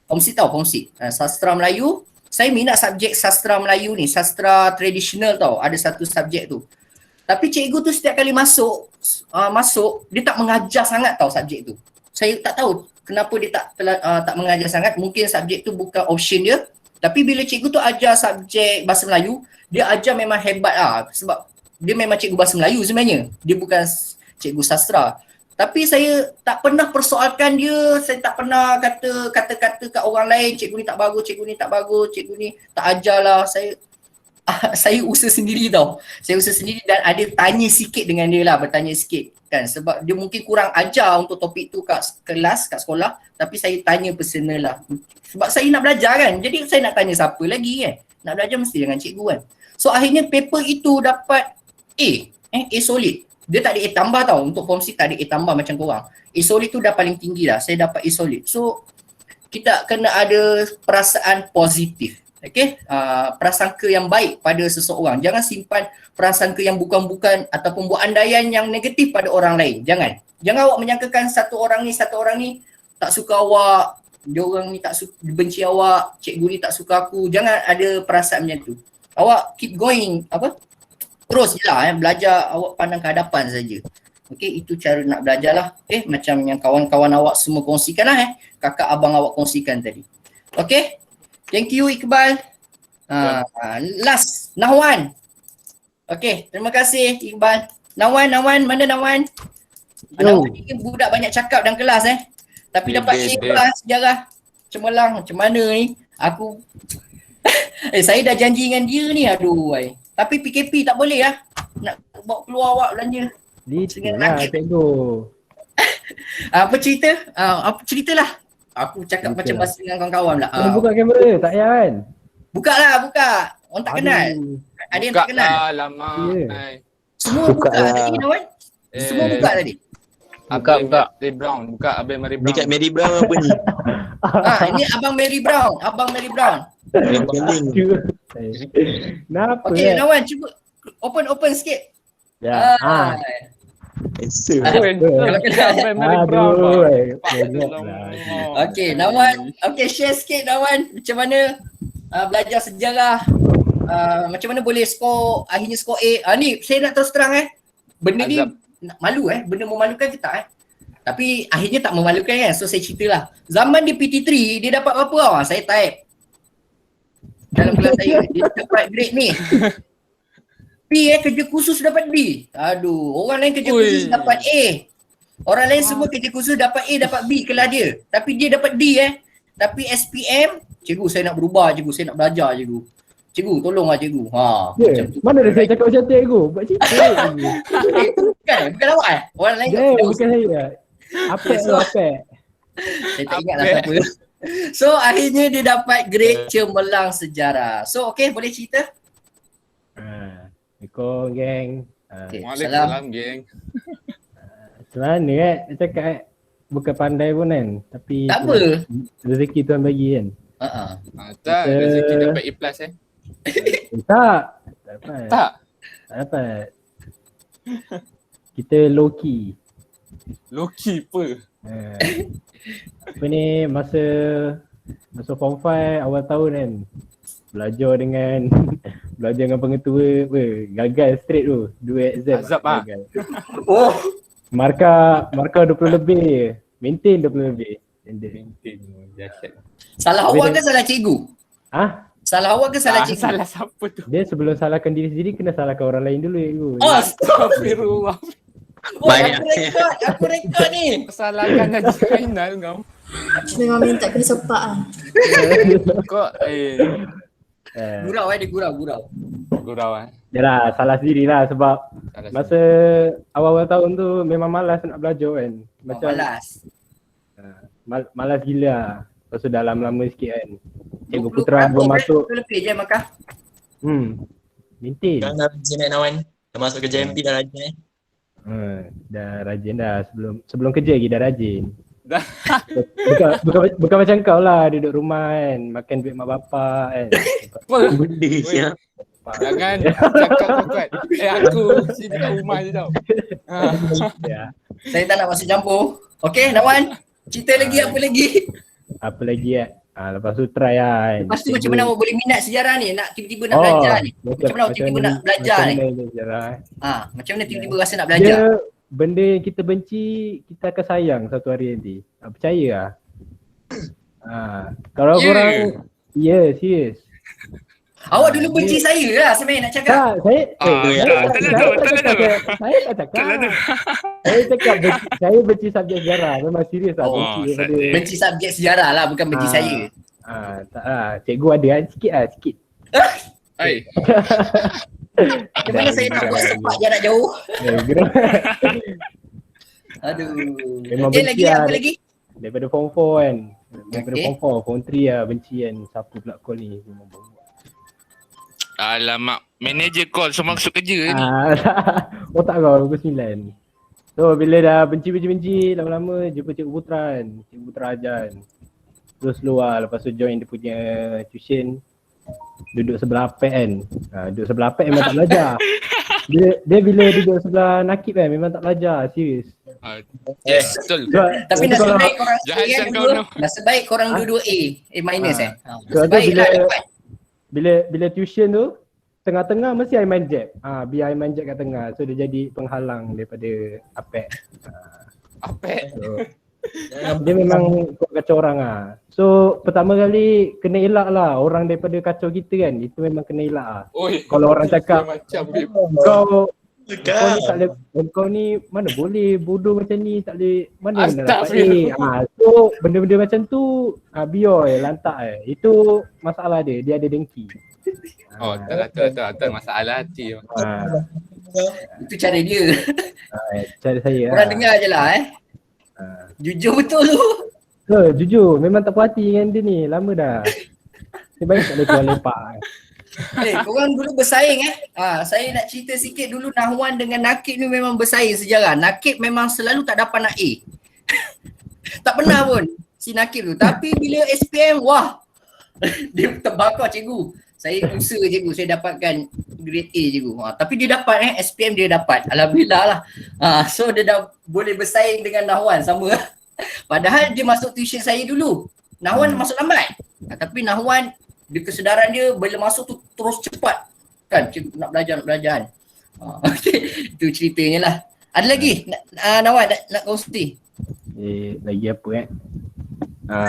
Form 6 tau, Form 6. Sastra Melayu, saya minat subjek sastra Melayu ni, sastra tradisional tau, ada satu subjek tu. Tapi cikgu tu setiap kali masuk, dia tak mengajar sangat tau subjek tu. Saya tak tahu kenapa dia tak mengajar sangat, mungkin subjek tu bukan option dia. Tapi bila cikgu tu ajar subjek bahasa Melayu, dia ajar memang hebat lah, sebab dia memang cikgu bahasa Melayu sebenarnya. Dia bukan cikgu sastra. Tapi saya tak pernah persoalkan dia, saya tak pernah kata kata-kata kat orang lain, cikgu ni tak bagus, cikgu ni tak bagus, cikgu ni tak ajar lah. Saya usaha sendiri tau. Saya usaha sendiri dan ada tanya sikit dengan dia lah, bertanya sikit kan. Sebab dia mungkin kurang ajar untuk topik tu kat kelas, kat sekolah. Tapi saya tanya personal lah. Sebab saya nak belajar kan, jadi saya nak tanya siapa lagi kan. Nak belajar mesti dengan cikgu kan. So akhirnya paper itu dapat A solid. Dia tak ada A tambah tau, untuk Form 6 tak ada A tambah macam korang. A solid tu dah paling tinggi dah, saya dapat A solid. So kita kena ada perasaan positif, okay? Prasangka yang baik pada seseorang. Jangan simpan prasangka yang bukan-bukan ataupun buat andaian yang negatif pada orang lain. Jangan awak menyangkakan satu orang ni tak suka awak, dia orang ni tak suka, benci awak, cikgu ni tak suka aku. Jangan ada perasaan macam tu. Awak keep going, terus je lah, belajar, awak pandang ke hadapan saja. Okey, itu cara nak belajar lah. Okay, macam yang kawan-kawan awak semua kongsikan lah kakak abang awak kongsikan tadi. Okay, thank you Iqbal. Last, Nahwan. Okay, terima kasih Iqbal. Nahwan, mana Nahwan? Nahwan ni budak banyak cakap dalam kelas tapi dapat A sejarah. Cemerlang, macam mana ni? Aku saya dah janji dengan dia ni, aduh. Tapi PKP tak boleh lah. Nak bawa keluar awak belanja. Itulah cikgu. Apa cerita lah. Aku cakap macam bahasa dengan kawan-kawan lah. Buka kamera, tak payah kan? Buka. Orang tak kenal. Ada yang tak kenal. Lama. Semua buka tadi Nawan. Semua buka tadi. Buka. Mary Brown. Buka Abang Mary Brown. Dekat Mary Brown apa ni? Ini Abang Mary Brown. Abang Mary Brown. Yang keling. Kenapa? Okey, Nawan cuba open sikit. Ya. Esok. Abang Mary Brown. Okey, Nawan. Okey, share sikit Nawan. Macam mana belajar sejarah. Macam mana boleh akhirnya skor A. Ni saya nak terus terang benda ni malu benda memalukan ke tak Tapi akhirnya tak memalukan kan. So saya ceritalah. Zaman di PT3 dia dapat berapa Saya type dalam kelas saya. Dia dapat grade ni. B kerja khusus dapat B. Aduh, orang lain kerja khusus dapat A. Orang lain semua kerja khusus dapat A, dapat B kelas dia. Tapi dia dapat D Tapi SPM, cikgu saya nak berubah cikgu, saya nak belajar cikgu. Cikgu tolonglah cikgu. Macam tu. Mana ada saya cakap macam tu cikgu? Buat cerita. Bukan awak Orang lain bukan saya. Apa? Saya tak ingat lah siapa. So akhirnya dia dapat grade cemerlang sejarah. So okey, boleh cerita? Assalamualaikum geng. Waalaikumsalam geng. Macam mana nak cakap bukan pandai pun kan. Tapi tak apa. Rezeki Tuhan bagi kan. Tak, rezeki dapat A+. Tak dapat. Tak dapat. Kita low key. Low key apa? Apa ni masa form 5 awal tahun kan. Belajar dengan pengetua gagal straight tu 2 exam. Azab Markah 20 lebih. Maintain 20 lebih. Maintain dahsyat. Salah awak ke salah cikgu? Salah awak ke salah cikgu? Salah siapa tu? Dia sebelum salahkan diri sendiri kena salahkan orang lain dulu cikgu. Astagfirullah. Aku rekod ni. Salahkan Haji Ainal kau. Memang minta kena sepak Kau Gurau dia gurau. Yalah, salah sendiri lah sebab masa awal-awal tahun tu memang malas nak belajar kan. Macam malas gila lah. Lepas tu dah lama-lama sikit kan. Cikgu Putra belum masuk. Lebih je makah. Maintain. Dah rajin Nawan. Dah masuk kerja MP dah rajin Dah rajin dah. Sebelum kerja lagi dah rajin. Bukan macam kau lah duduk rumah kan, makan duit mak bapak kan. Benda siap. Jangan cakap kuat. Aku sini kat rumah je tau. Saya tak nak masuk campur. Okey, Nawan. Cerita lagi apa lagi? Apa lagi lepas tu try kan. Lepas tu macam mana awak boleh minat sejarah ni? Nak tiba-tiba nak belajar ni? Macam mana awak tiba-tiba nak belajar ni? Macam mana tiba-tiba rasa nak belajar? Benda yang kita benci, kita akan sayang satu hari nanti. Percaya lah. Kalau korang, serius. Awak dulu benci saya lah sebenarnya nak cakap. Tak, saya tak cakap. Saya cakap saya benci subjek sejarah. Memang serius lah benci. Benci subjek sejarah lah, bukan benci saya. Tak lah, cikgu ada kan sikit. Macam mana saya nak buat sepak jarak jauh? Aduh. Okay, lagi apa lagi? Daripada form 4 kan. Daripada form 4, form 3 lah benci kan. Siapa pula call ni? Alamak, manager call semua masuk kerja ni. Otak kau pukul 9. So bila dah benci lama-lama jumpa Cikgu Putra kan. Cikgu Putra ajar kan. Terus luar lepas tu join dia punya tuition. Duduk sebelah Apek kan. Duduk sebelah Apek memang tak belajar. Dia bila duduk sebelah Nakib kan memang tak belajar, serius. Yes, betul. Tapi nasib baik korang nasib baik korang dua-dua A minus Sebab bila tuition tu tengah-tengah mesti Aiman Jeb. Biar Aiman Jeb kat tengah. So dia jadi penghalang daripada Apek. Dia memang kacau orang lah. So pertama kali kena elak lah orang daripada kacau kita kan. Itu memang kena elak lah. Kalau orang cakap kau ni mana boleh bodoh macam ni, tak boleh mana nak dapat A. So benda-benda macam tu biar lantak Itu masalah dia ada dengki. Tak masalah hati. Itu cara dia. Cara saya. Korang dengar je lah jujur betul tu. Jujur memang tak puas hati dengan dia ni lama dah. Dia baik tak boleh keluar lepak. Korang dulu bersaing saya nak cerita sikit dulu Nahwan dengan Nakib ni memang bersaing sejarah. Nakib memang selalu tak dapat nak A. Tak pernah pun si Nakib tu. Tapi bila SPM, wah. Dia terbakar cikgu. Saya usaha cikgu, saya dapatkan grade A cikgu. Tapi dia dapat SPM dia dapat. Alhamdulillah lah. So dia dah boleh bersaing dengan Nahwan sama. Padahal dia masuk tuition saya dulu. Nahwan masuk lambat. Tapi Nahwan dia kesedaran dia bila masuk tu terus cepat. Kan cikgu nak belajar kan. Okay. Itu ceritanya lah. Ada lagi Nahwan nak kongsi? Lagi apa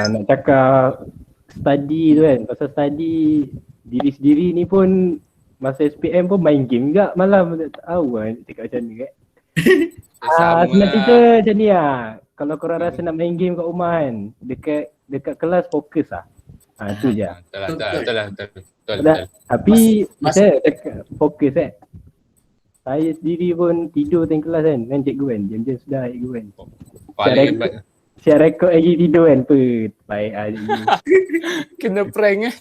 nak cakap study tu kan. Pasal study diri sendiri ni pun masa SPM pun main game juga malam. Tak tahu nak cakap macam ni kan. Senang cerita macam ni Kalau korang rasa nak main game kat rumah kan, dekat kelas fokus tu je. Betul. Tapi saya cakap fokus Saya sendiri pun tidur tengah kelas kan cikgu kan. Jam-jam sudah cikgu kan. Siap rekod lagi tidur kan. Baik cikgu. Kena prank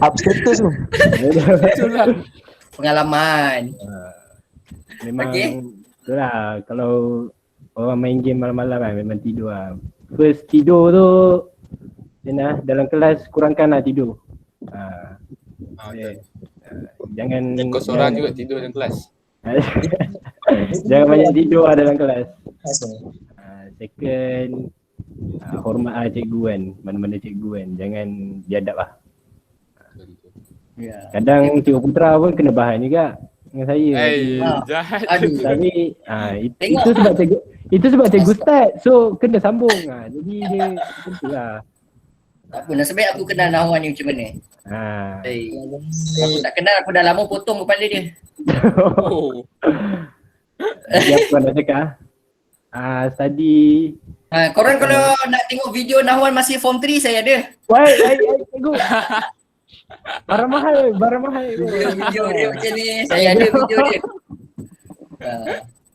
Up status tu. Itulah pengalaman. Memang itulah kalau orang main game malam-malam kan memang tidur First tidur tu dalam kelas kurangkan tidur. Jangan kau seorang juga tidur dalam kelas. Jangan banyak tidur dalam kelas. Second hormat cikgu kan, mana-mana cikgu kan. Jangan biadab Kadang Cikgu Putra pun kena bahan juga dengan saya. Jahat. Tapi itu sebab cikgu start. So kena sambung jadi dia tentulah. Tak apa, nasib baik aku kenal Nahwan ni macam mana. Aku tak kenal, aku dah lama potong kepala dia. Jadi apa nak cakap study. Korang kalau nak tengok video Nahwan masih form 3 saya ada. Cikgu. Barang mahal. Video dia macam ni, saya ada video dia.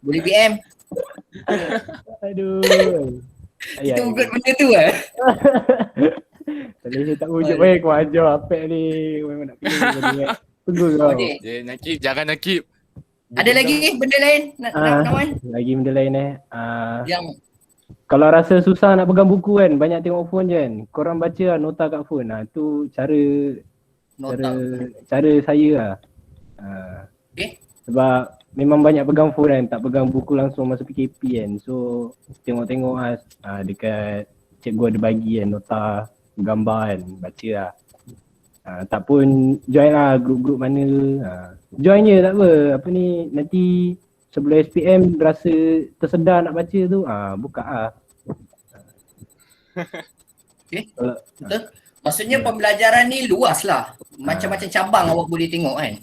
Boleh PM. Aduh. Kita ugut benda tu Tadi saya tak wujud baik kau ajar apek ni. Memang nak pilih tunggu kau. Nakib, jangan Nakib. Ada lagi benda lain Nahwan? Lagi benda lain yang kalau rasa susah nak pegang buku kan, banyak tengok phone je kan. Korang baca nota kat phone tu cara saya Sebab memang banyak pegang phone kan, tak pegang buku langsung masa PKP kan. So tengok-tengok dekat cikgu ada bagi kan nota gambar kan, baca tak pun join grup-grup mana join je tak apa ni, nanti sebelum SPM rasa tersedar nak baca tu buka Okay, betul. Maksudnya pembelajaran ni luas lah, macam-macam cabang awak boleh tengok kan.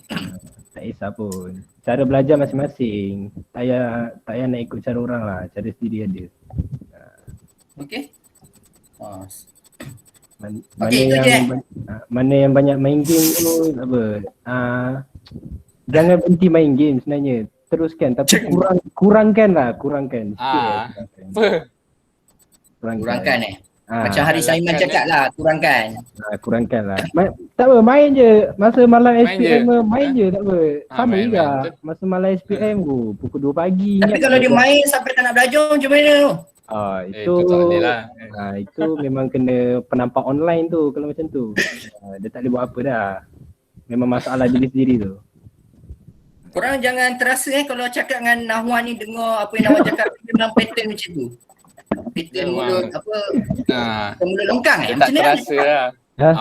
Tak kisah pun, cara belajar masing-masing, tak payah nak ikut cara orang lah, cara sendiri ada. Okay. Mana yang banyak main game tu jangan berhenti main game sebenarnya, teruskan tapi kurangkan kurangkan macam Hari Saiman cakap lah, kurangkan lah. Tak apa, main je masa malam SPM main je tak apa, sama juga masa malam SPM pukul 2 pagi. Tapi kalau dia main sampai tak nak belajar macam mana tu? Itu memang kena penampak online tu kalau macam tu. Dia tak boleh buat apa dah. Memang masalah diri sendiri tu. Korang jangan terasa kalau cakap dengan Nahwan ni dengar apa yang Nahwan cakap memang pattern macam tu. Pattern mulut mulut longkang tak terasa lah.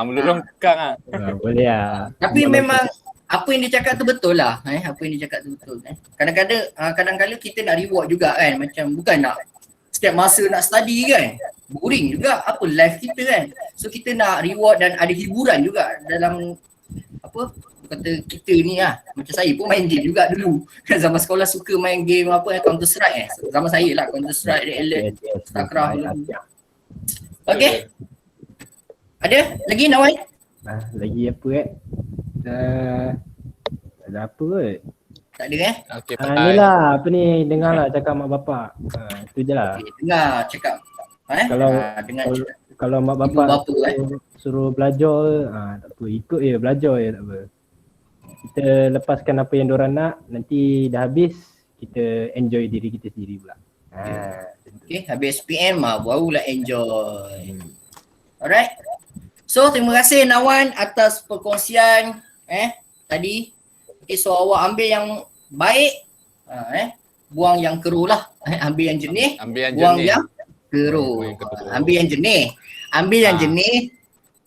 Mulut longkang boleh lah. Tapi memang apa yang dia cakap tu betul lah. Apa yang dia cakap tu betul. Kadang-kadang kita nak reward juga kan. Macam bukan nak setiap masa nak study kan, boring juga apa life kita kan. So kita nak reward dan ada hiburan juga dalam apa kata kita ni Macam saya pun main game juga dulu kan, zaman sekolah suka main game Counter Strike zaman saya lah, Counter Strike, Red Alert, Starcraft dulu. Okay, ada lagi Nahwan? Lagi apa ada apa tak ada Okay, ni lah apa ni, dengar lah cakap mak bapak. Itu je lah. Dengar cakap kalau mak bapak suruh belajar tak apa, ikut je, belajar je tak apa. Kita lepaskan apa yang diorang nak, nanti dah habis kita enjoy diri kita sendiri pula. Okay, habis SPM barulah enjoy. Alright. So terima kasih Nawan atas perkongsian tadi. Okay, so awak ambil yang baik, buang yang keruh lah. Ambil yang jernih, buang yang keruh. Ambil yang jernih. Ambil yang jernih,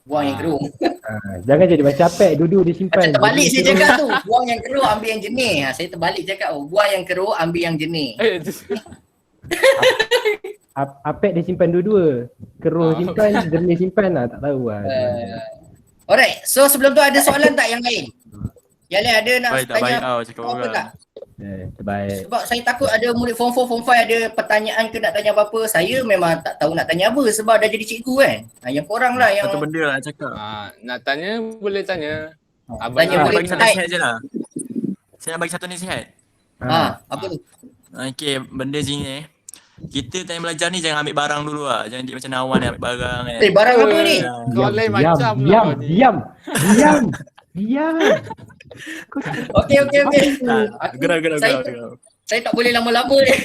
buang yang keruh. Jangan jadi macam Apek, duduk dia simpan. Macam terbalik saya cakap tu, buang yang keruh, ambil yang jernih. Saya terbalik cakap, buang yang keruh, ambil yang jernih. Apek dia simpan dua-dua. Keruh simpan, jernih simpan lah, tak tahu lah. Alright, so sebelum tu ada soalan tak yang lain? Yang lain ada nak Baik, tak tanya baik cakap apa orang. tak? Terbaik. Sebab saya takut ada murid form 4, form 5 ada pertanyaan ke nak tanya apa-apa. Saya memang tak tahu nak tanya apa sebab dah jadi cikgu kan. Yang korang lah yang Satu benda lah nak cakap. Nak tanya boleh tanya. tanya boleh bagi satu type. nasihat je lah. Saya nak bagi satu nasihat. Apa tu? Okay, benda sini kita time belajar ni jangan ambil barang dulu lah. Jangan jadi macam Nawan ni ambil barang kan. Barang apa ni? Kau lain macam Diam. Okey. Gerak. Saya tak boleh lama-lama ni.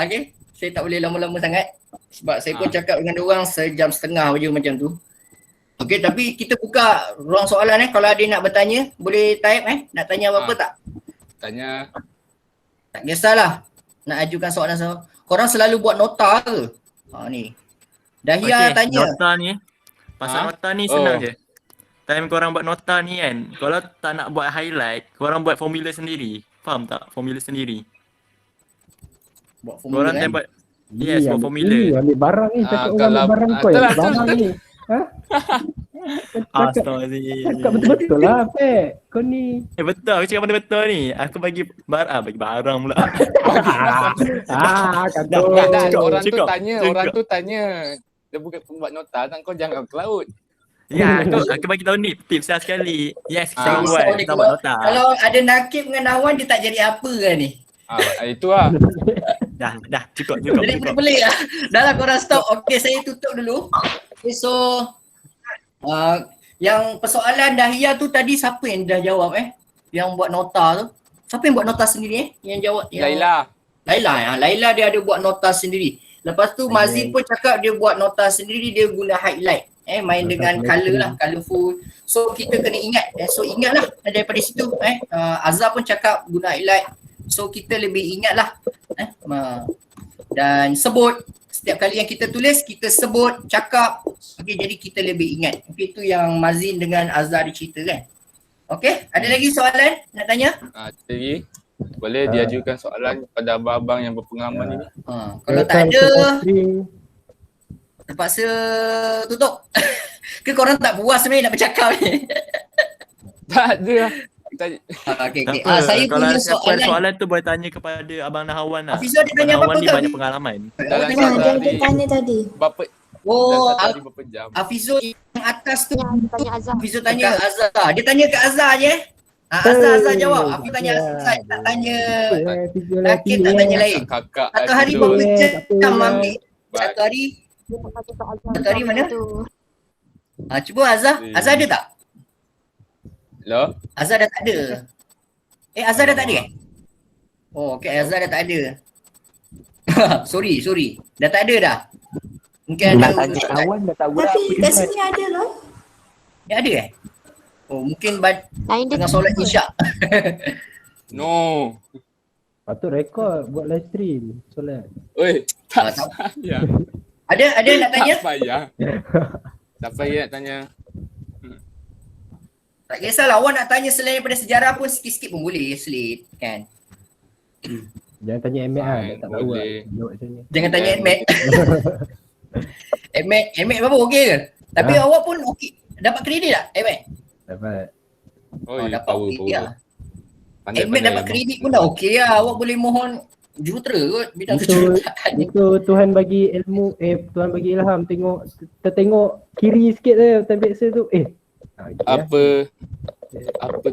Okey. Saya tak boleh lama-lama sangat. Sebab saya pun cakap dengan diorang sejam setengah je macam tu. Okey, tapi kita buka ruang soalan kalau ada nak bertanya, boleh type nak tanya apa-apa tak? Tanya. Tak kisahlah. Nak ajukan soalan sama. Korang selalu buat nota ke? Ni. Dahia tanya. Nota ni, pasal nota ni senang je. Time korang buat nota ni kan, kalau tak nak buat highlight, korang buat formula sendiri. Faham tak? Formula sendiri. Buat Korang time buat buat formula. Ambil barang ni, cakap orang ambil barang kau ya. Barang ni. Astaghfirullahaladzim. Cakap betul-betul lah Apek. Kau ni. Betul, aku cakap benda betul ni. Aku bagi barang pula. Orang tu tanya. Dia bukan buat nota, kau jangan ke laut. Ya, aku bagi tahu ni tips lah sekali. Yes, saya buat. Kita buat nota. Kalau ada Nakib dengan Nawan, dia tak jadi apa kan ni? Itu lah. Dah, cukup. Jadi pelik lah. Dah lah korang stop. Okey, saya tutup dulu. Okay, so yang persoalan Dahia tu tadi siapa yang dah jawab Yang buat nota tu. Siapa yang buat nota sendiri Yang jawab? Laila dia ada buat nota sendiri. Lepas tu Mazid pun cakap dia buat nota sendiri, dia guna highlight. Main dengan color lah, colourful. So kita kena ingat. So ingatlah daripada situ. Azhar pun cakap guna highlight. So kita lebih ingatlah. Dan sebut. Setiap kali yang kita tulis, kita sebut, cakap. Okay, jadi kita lebih ingat. Okay, itu yang Mazin dengan Azhar diceritakan. Okay, ada lagi soalan nak tanya? Lagi. Boleh diajukan soalan kepada abang-abang yang berpengalaman ini. Kalau tak ada, terpaksa tutup. Ke korang tak puas sebenarnya nak bercakap ni? Tak ada. Okay. Saya kalau punya soalan tu boleh tanya kepada Abang Nahawan lah. Hafizul dia tanya Nahawan apa-apa ni ke? banyak pengalaman. Yang dia tanya tadi. Berapa jam? Hafizul yang atas tu. Tanya Azhar. Hafizul tanya Azhar. Dia tanya ke Azhar je. Azhar jawab. Hafiz tanya Azhar. Tak tanya Nakib, tak tanya lain. Satu hari berapa jam ambil? Satu hari mana? Cuba Azhar. Azhar ada tak? Hello? Azhar dah tak ada. Azhar dah tak ada okay, Azhar dah tak ada. sorry. Dah tak ada dah. Mungkin ada. Tapi kat sini ada lah. Ada mungkin tengah solat isyak. No. Patut rekod buat live stream solat. Oi, tak payah. Ada nak tanya? Tak payah nak tanya. Tak kisahlah, awak nak tanya selain daripada sejarah pun sikit-sikit pun boleh, Slate, kan? Jangan tanya Emek lah, tak tahu lah. Jangan tanya Emek. Emek berapa okey ke? Tapi awak pun okey. Dapat kredit tak, Emek? Dapat. Dapat okey lah. Emek dapat kredit pun dah okey lah. Awak boleh mohon jurutera kot, bidang kejuruteraan. Itu Tuhan bagi ilmu, Tuhan bagi ilham. Tertengok kiri sikit je, time biasa tu. Apa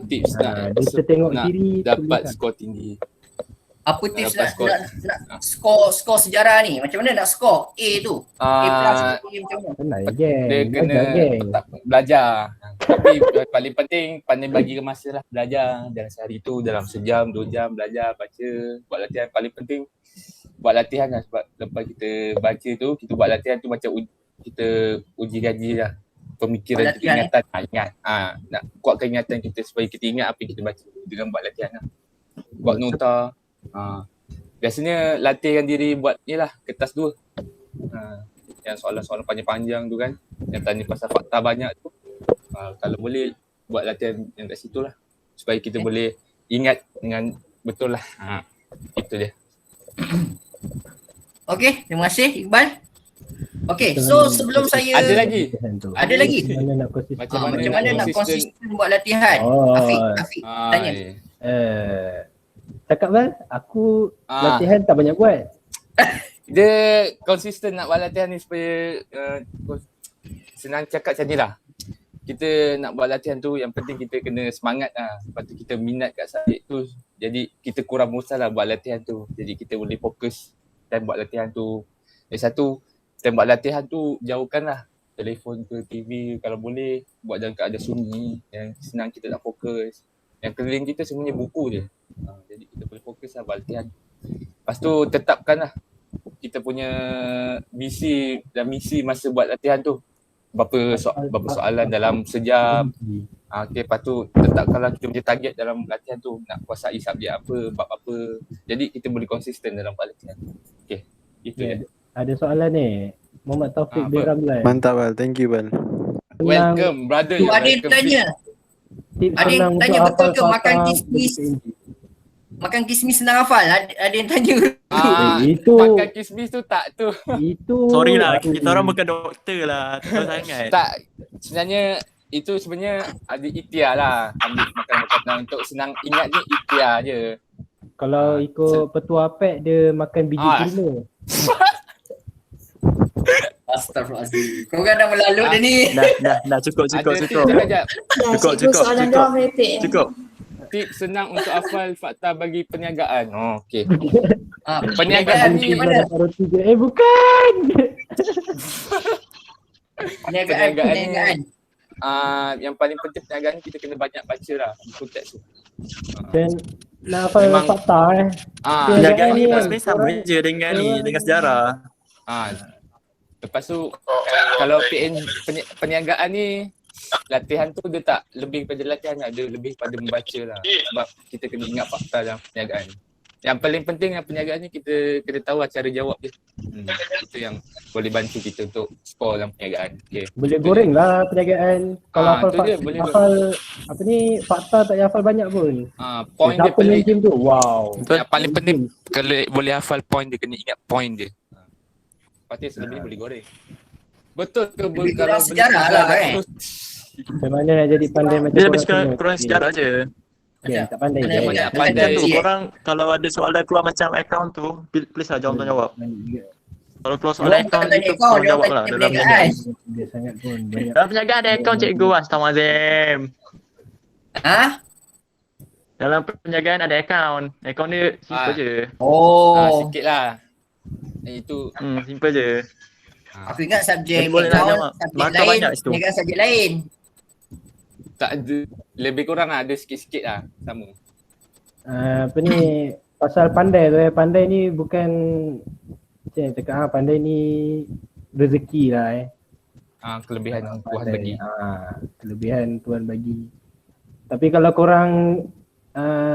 tips nak kita tengok nak kiri dapat skor tinggi? Apa tips dapat nak skor sejarah ni? Macam mana nak skor A tu? A plus tu macam mana? Senang je dia geng. kena Belajar geng. belajar. Tapi paling penting pandai bagi masa lah belajar. Dalam sehari tu dalam sejam, 2 jam belajar, baca, buat latihan. Paling penting buat latihan lah, sebab lepas kita baca tu, kita buat latihan tu macam kita uji kaji lah. Pemikiran kita, ingatan. Ingat. Nak kuatkan ingatan kita supaya kita ingat apa yang kita baca dengan buat latihan lah. Buat nota. Biasanya latihkan diri buat ni lah, kertas 2. Yang soalan-soalan panjang-panjang tu kan, yang tanya pasal fakta banyak tu. Kalau boleh buat latihan yang kat situ lah, supaya kita boleh ingat dengan betul lah. Itu dia. Okey, terima kasih Iqbal. Okey, so sebelum saya Ada lagi? Ada lagi. Macam Macam mana nak konsisten buat latihan? Afiq tanya. Cakap Bal, aku latihan tak banyak buat. Dia konsisten nak buat latihan ni supaya senang cakap macam ni lah. Kita nak buat latihan tu, yang penting kita kena semangat lah. Lepas tu kita minat kat subjek tu. Jadi kita kurang bosan lah buat latihan tu. Jadi kita boleh fokus time buat latihan tu. Yang satu, time buat latihan tu jauhkan lah telefon ke TV, kalau boleh buat dalam keadaan sunyi yang senang kita nak fokus. Yang keliling kita semuanya buku je. Jadi kita boleh fokus lah buat latihan. Lepas tu tetapkan lah kita punya misi masa buat latihan tu. Berapa soalan dalam sejam. Okay, lepas tu tetapkanlah kita punya target dalam latihan tu. Nak kuasai subjek apa, bab apa. Jadi kita boleh konsisten dalam buat latihan. Okay, itu je. Ada soalan ni. Muhammad Taufik bin Ramlan. Mantap Bal, thank you Bal. Welcome brother. Tu ada yang tanya. Ada yang tanya betul ke makan kismis? Makan kismis senang hafal? Ada yang tanya. Itu makan kismis tu tak tu. Itu Sorry lah, kita orang bukan doktor lah. Tak tahu sangat. Tak, sebenarnya itu sebenarnya ada ikhtiar lah. Ambil makan untuk senang ingat ni ikhtiar je. Kalau ikut petua APEC dia makan biji kurma. Astagfirullahaladzim. Kau kan dah melalut dia ni. Dah cukup. Cukup. Tips senang untuk hafal fakta bagi perniagaan. Okey. Perniagaan ni mana? Bukan. Perniagaan. Yang paling penting perniagaan ni kita kena banyak baca lah buku teks tu. Dan nak hafal fakta perniagaan ni sebenarnya sama je dengan sejarah. Lepas tu kalau perniagaan ni latihan tu dia tak lebih pada latihan lah, dia lebih pada membaca lah. Sebab kita kena ingat fakta dalam perniagaan. Yang paling penting dalam perniagaan ni kita kena tahu lah cara jawab dia. Itu yang boleh bantu kita untuk skor dalam perniagaan. Okay. Boleh goreng lah perniagaan. Kalau hafal apa ni fakta tak hafal banyak pun. Point dia paling game tu. Wow. Yang paling penting kalau boleh hafal point dia, kena ingat point dia. Lepas tu selebih boleh goreng. Betul ke kalau sejarah lah kan? Macam mana nak jadi pandai macam dia lebih kurang sejarah je. Tak pandai je. Macam tu korang kalau ada soalan keluar macam account tu, please lah jawab. Kalau keluar soalan account tu, korang jawab lah dalam Dia sangat pun banyak. dalam perniagaan ada account cikgu lah, Azim. Dalam perniagaan ada account dia simple je. Sikit lah. Itu simple je. Aku ingat subjek boleh nak jawab. subjek Markah lain, banyak situ. dengan subjek lain. Tak ada, lebih kurang lah, ada sikit-sikit lah, sama. Apa ni, pasal pandai tu pandai ni bukan macam yang cakap pandai ni rezeki lah Kelebihan Tuhan bagi. Kelebihan Tuhan bagi. Tapi kalau korang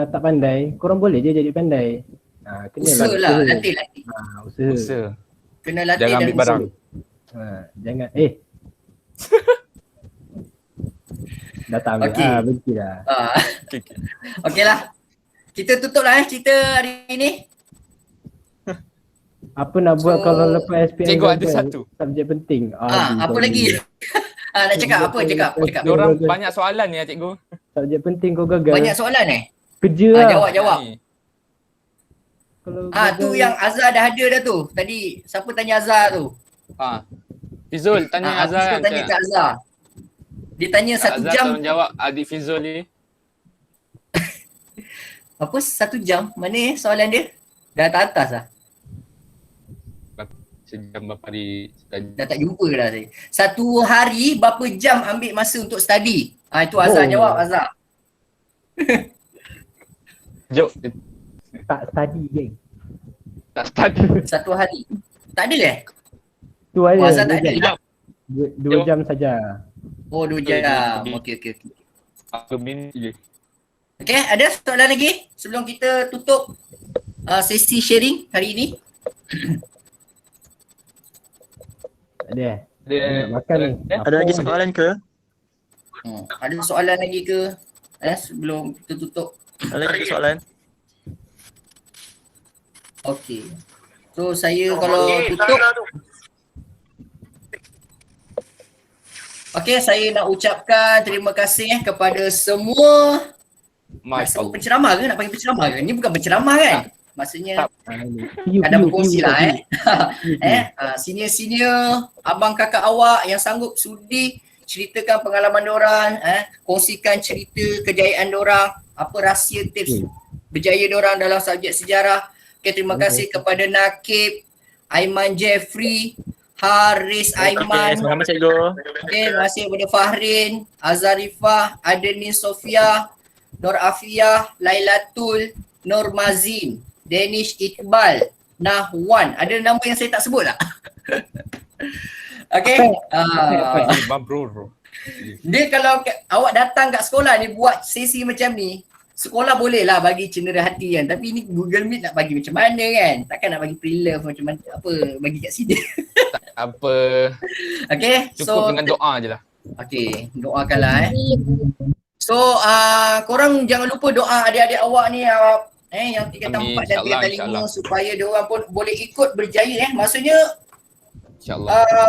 tak pandai, korang boleh je jadi pandai. Usaha lah, latih. Usaha. Kena latih. Jangan ambil barang. Jangan dah tak ambil benci dah. Okey lah. Kita tutup lah cerita hari ni. Apa nak buat kalau lepas SPM? Cikgu ada satu subjek penting. Apa lagi? Nak cakap apa? Cakap. Diorang banyak soalan ni cikgu. Subjek penting kau gagal. Banyak soalan Kerja lah. Jawab. Tu yang Azhar dah ada dah tu. Tadi siapa tanya Azhar tu? Fizul tanya Azhar. Fizul tanya kat Azhar. Dia tanya 1 Azhar jam. tolong jawab adik Fizul ni. Apa 1 jam? Mana soalan dia? Dah atas lah. Sejam berapa hari study. Dah tak jumpa dah saya. Satu hari berapa jam ambil masa untuk study? Itu Azhar jawab, Azhar. Jom. Tak study geng. Tak study. Satu hari. Tak ada leh? Tu aja. Azhar tak ada. 2 jam saja. Oh 2 jam. Okey. Apa minit je. Okey, ada soalan lagi sebelum kita tutup sesi sharing hari ini? Ada. Ada makan ni. Ada lagi soalan ke? Ada soalan lagi ke? Sebelum kita tutup. Ada lagi soalan? Okey. So saya kalau tutup. Okey, saya nak ucapkan terima kasih kepada semua. Nak sebut penceramah ke? Nak panggil penceramah ke? Ni bukan penceramah kan? Maksudnya ada berkongsi lah senior-senior, abang kakak awak yang sanggup sudi ceritakan pengalaman diorang, kongsikan cerita kejayaan diorang, apa rahsia tips berjaya diorang dalam subjek sejarah. Okay, terima kasih kepada Nakib, Aiman Jeffrey, Haris Aiman. Selamat cikgu. Okay, terima kasih kepada Fahrin, Azarifah, Adenin Sofia, Nur Afiyah, Lailatul, Nur Mazin, Danish Iqbal, Nahwan. Ada nama yang saya tak sebut tak? Okay. Bro. Dia kalau awak datang kat sekolah ni buat sesi macam ni, sekolah boleh lah bagi cenera hati kan. Tapi ni Google Meet nak bagi macam mana kan? Takkan nak bagi pre-love macam mana, apa bagi kat sini. Apa. Okay. Cukup dengan doa je lah. Okay. Doakanlah So korang jangan lupa doa adik-adik awak ni yang 3 dan 4 dan 3 dan 5 supaya diorang pun boleh ikut berjaya Maksudnya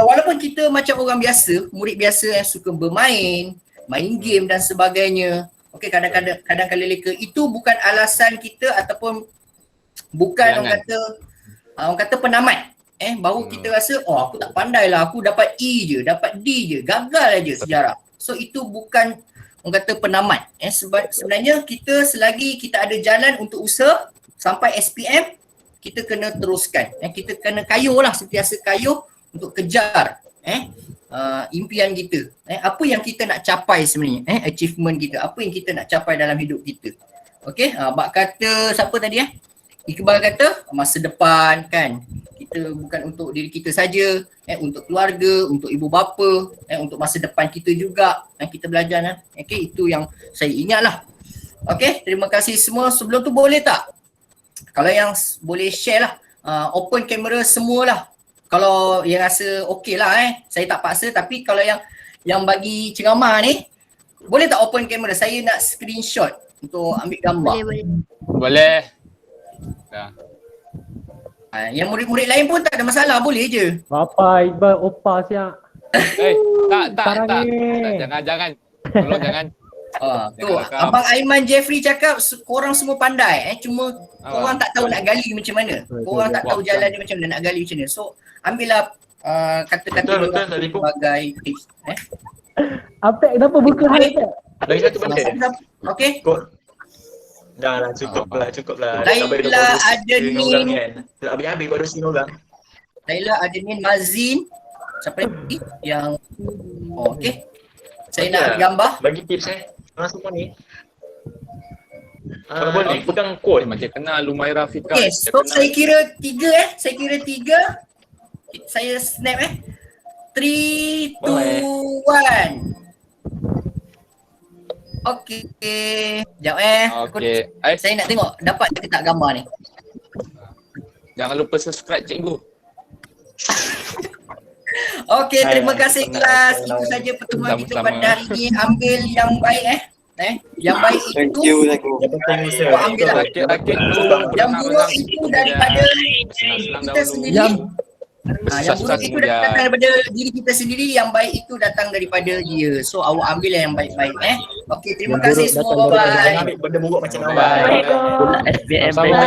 walaupun kita macam orang biasa, murid biasa yang suka bermain, main game dan sebagainya. Okay, kadang-kadang leka itu bukan alasan kita ataupun bukan orang kata penamat. Baru kita rasa aku tak pandai lah, aku dapat E je, dapat D je, gagal aja sejarah. So itu bukan orang kata penamat. Sebenarnya kita selagi kita ada jalan untuk usaha sampai SPM, kita kena teruskan. Kita kena kayuh lah, sentiasa kayuh untuk kejar impian kita. Apa yang kita nak capai sebenarnya, achievement kita, apa yang kita nak capai dalam hidup kita. Okey, bak kata siapa tadi Iqbal kata masa depan kan, kita bukan untuk diri kita saja, untuk keluarga, untuk ibu bapa, untuk masa depan kita juga kita belajar. Okey, itu yang saya ingatlah. Okey, terima kasih semua. Sebelum tu boleh tak kalau yang boleh share lah, open kamera semualah. Kalau yang rasa okey lah saya tak paksa, tapi kalau yang bagi ceramah ni boleh tak open kamera, saya nak screenshot untuk ambil gambar. Boleh. Yang murid-murid lain pun tak ada masalah, boleh je. Bapa Iqbal opa siap. Tak. Jangan. Tolong jangan. Tu Abang Aiman Jeffrey cakap korang semua pandai cuma korang tak tahu nak gali macam mana. Korang tak tahu jalan dia macam mana, nak gali macam mana. So ambillah kata-kata sebagai tips. Apek kenapa buka hal tu? Lagi satu benda. Okey. Dah lah, cukup lah. Laila Adenin. Habis-habis buat 2 orang. Laila Adenin Mazin. Siapa lagi yang okey. Saya nak gambar. Bagi tips orang semua ni. Kalau boleh pegang kod. Macam kenal Lumaira Fika. Okay, so saya kira 3 Saya snap 3, 2, 1. Okey. Sekejap Okey. Saya nak tengok dapat ke tak gambar ni. Jangan lupa subscribe cikgu. Okey, terima kasih kelas. Itu saja pertemuan kita pada hari ini. Ambil yang baik yang baik itu ambillah. Yang buruk itu daripada kita sendiri. Yang buruk itu datang daripada diri kita sendiri, yang baik itu datang daripada dia. So awak ambil yang baik-baik Okey, terima kasih semua. Bye-bye. Ambil benda buruk macam awak. SPM Semoga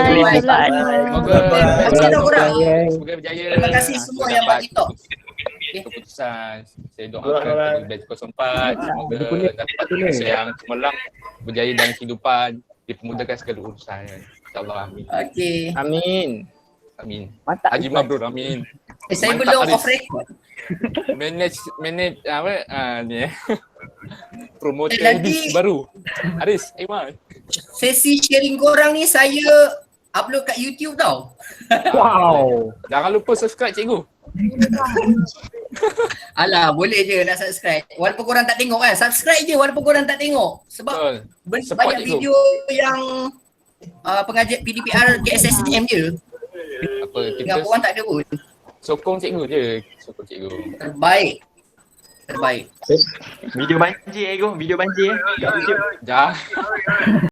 berjaya. Terima kasih semua yang bagi talk. Keputusan. Saya doakan batch 04 semoga dapat yang cemerlang, berjaya dalam kehidupan. dipermudahkan segala urusan kan. InsyaAllah amin. Okey. Amin. Amin. Mantap. Haji Mabrur amin. Saya Mantap, belum Haris. off record. Manage apa ni promoter Nanti- baru. Haris, Aiman. Sesi sharing korang ni saya upload kat YouTube tau. Wow. Jangan lupa subscribe cikgu. Alah, boleh je nak subscribe. Walaupun korang tak tengok kan. Subscribe je walaupun korang tak tengok. Sebab Betul. Support banyak cikgu. video yang pengajian PDPR KSSM je. Apa Dengan kita korang tak ada pun. sokong cikgu je. Sokong cikgu. Terbaik. Terbaik. Video banjir ego, video banjir kat YouTube. Jangan.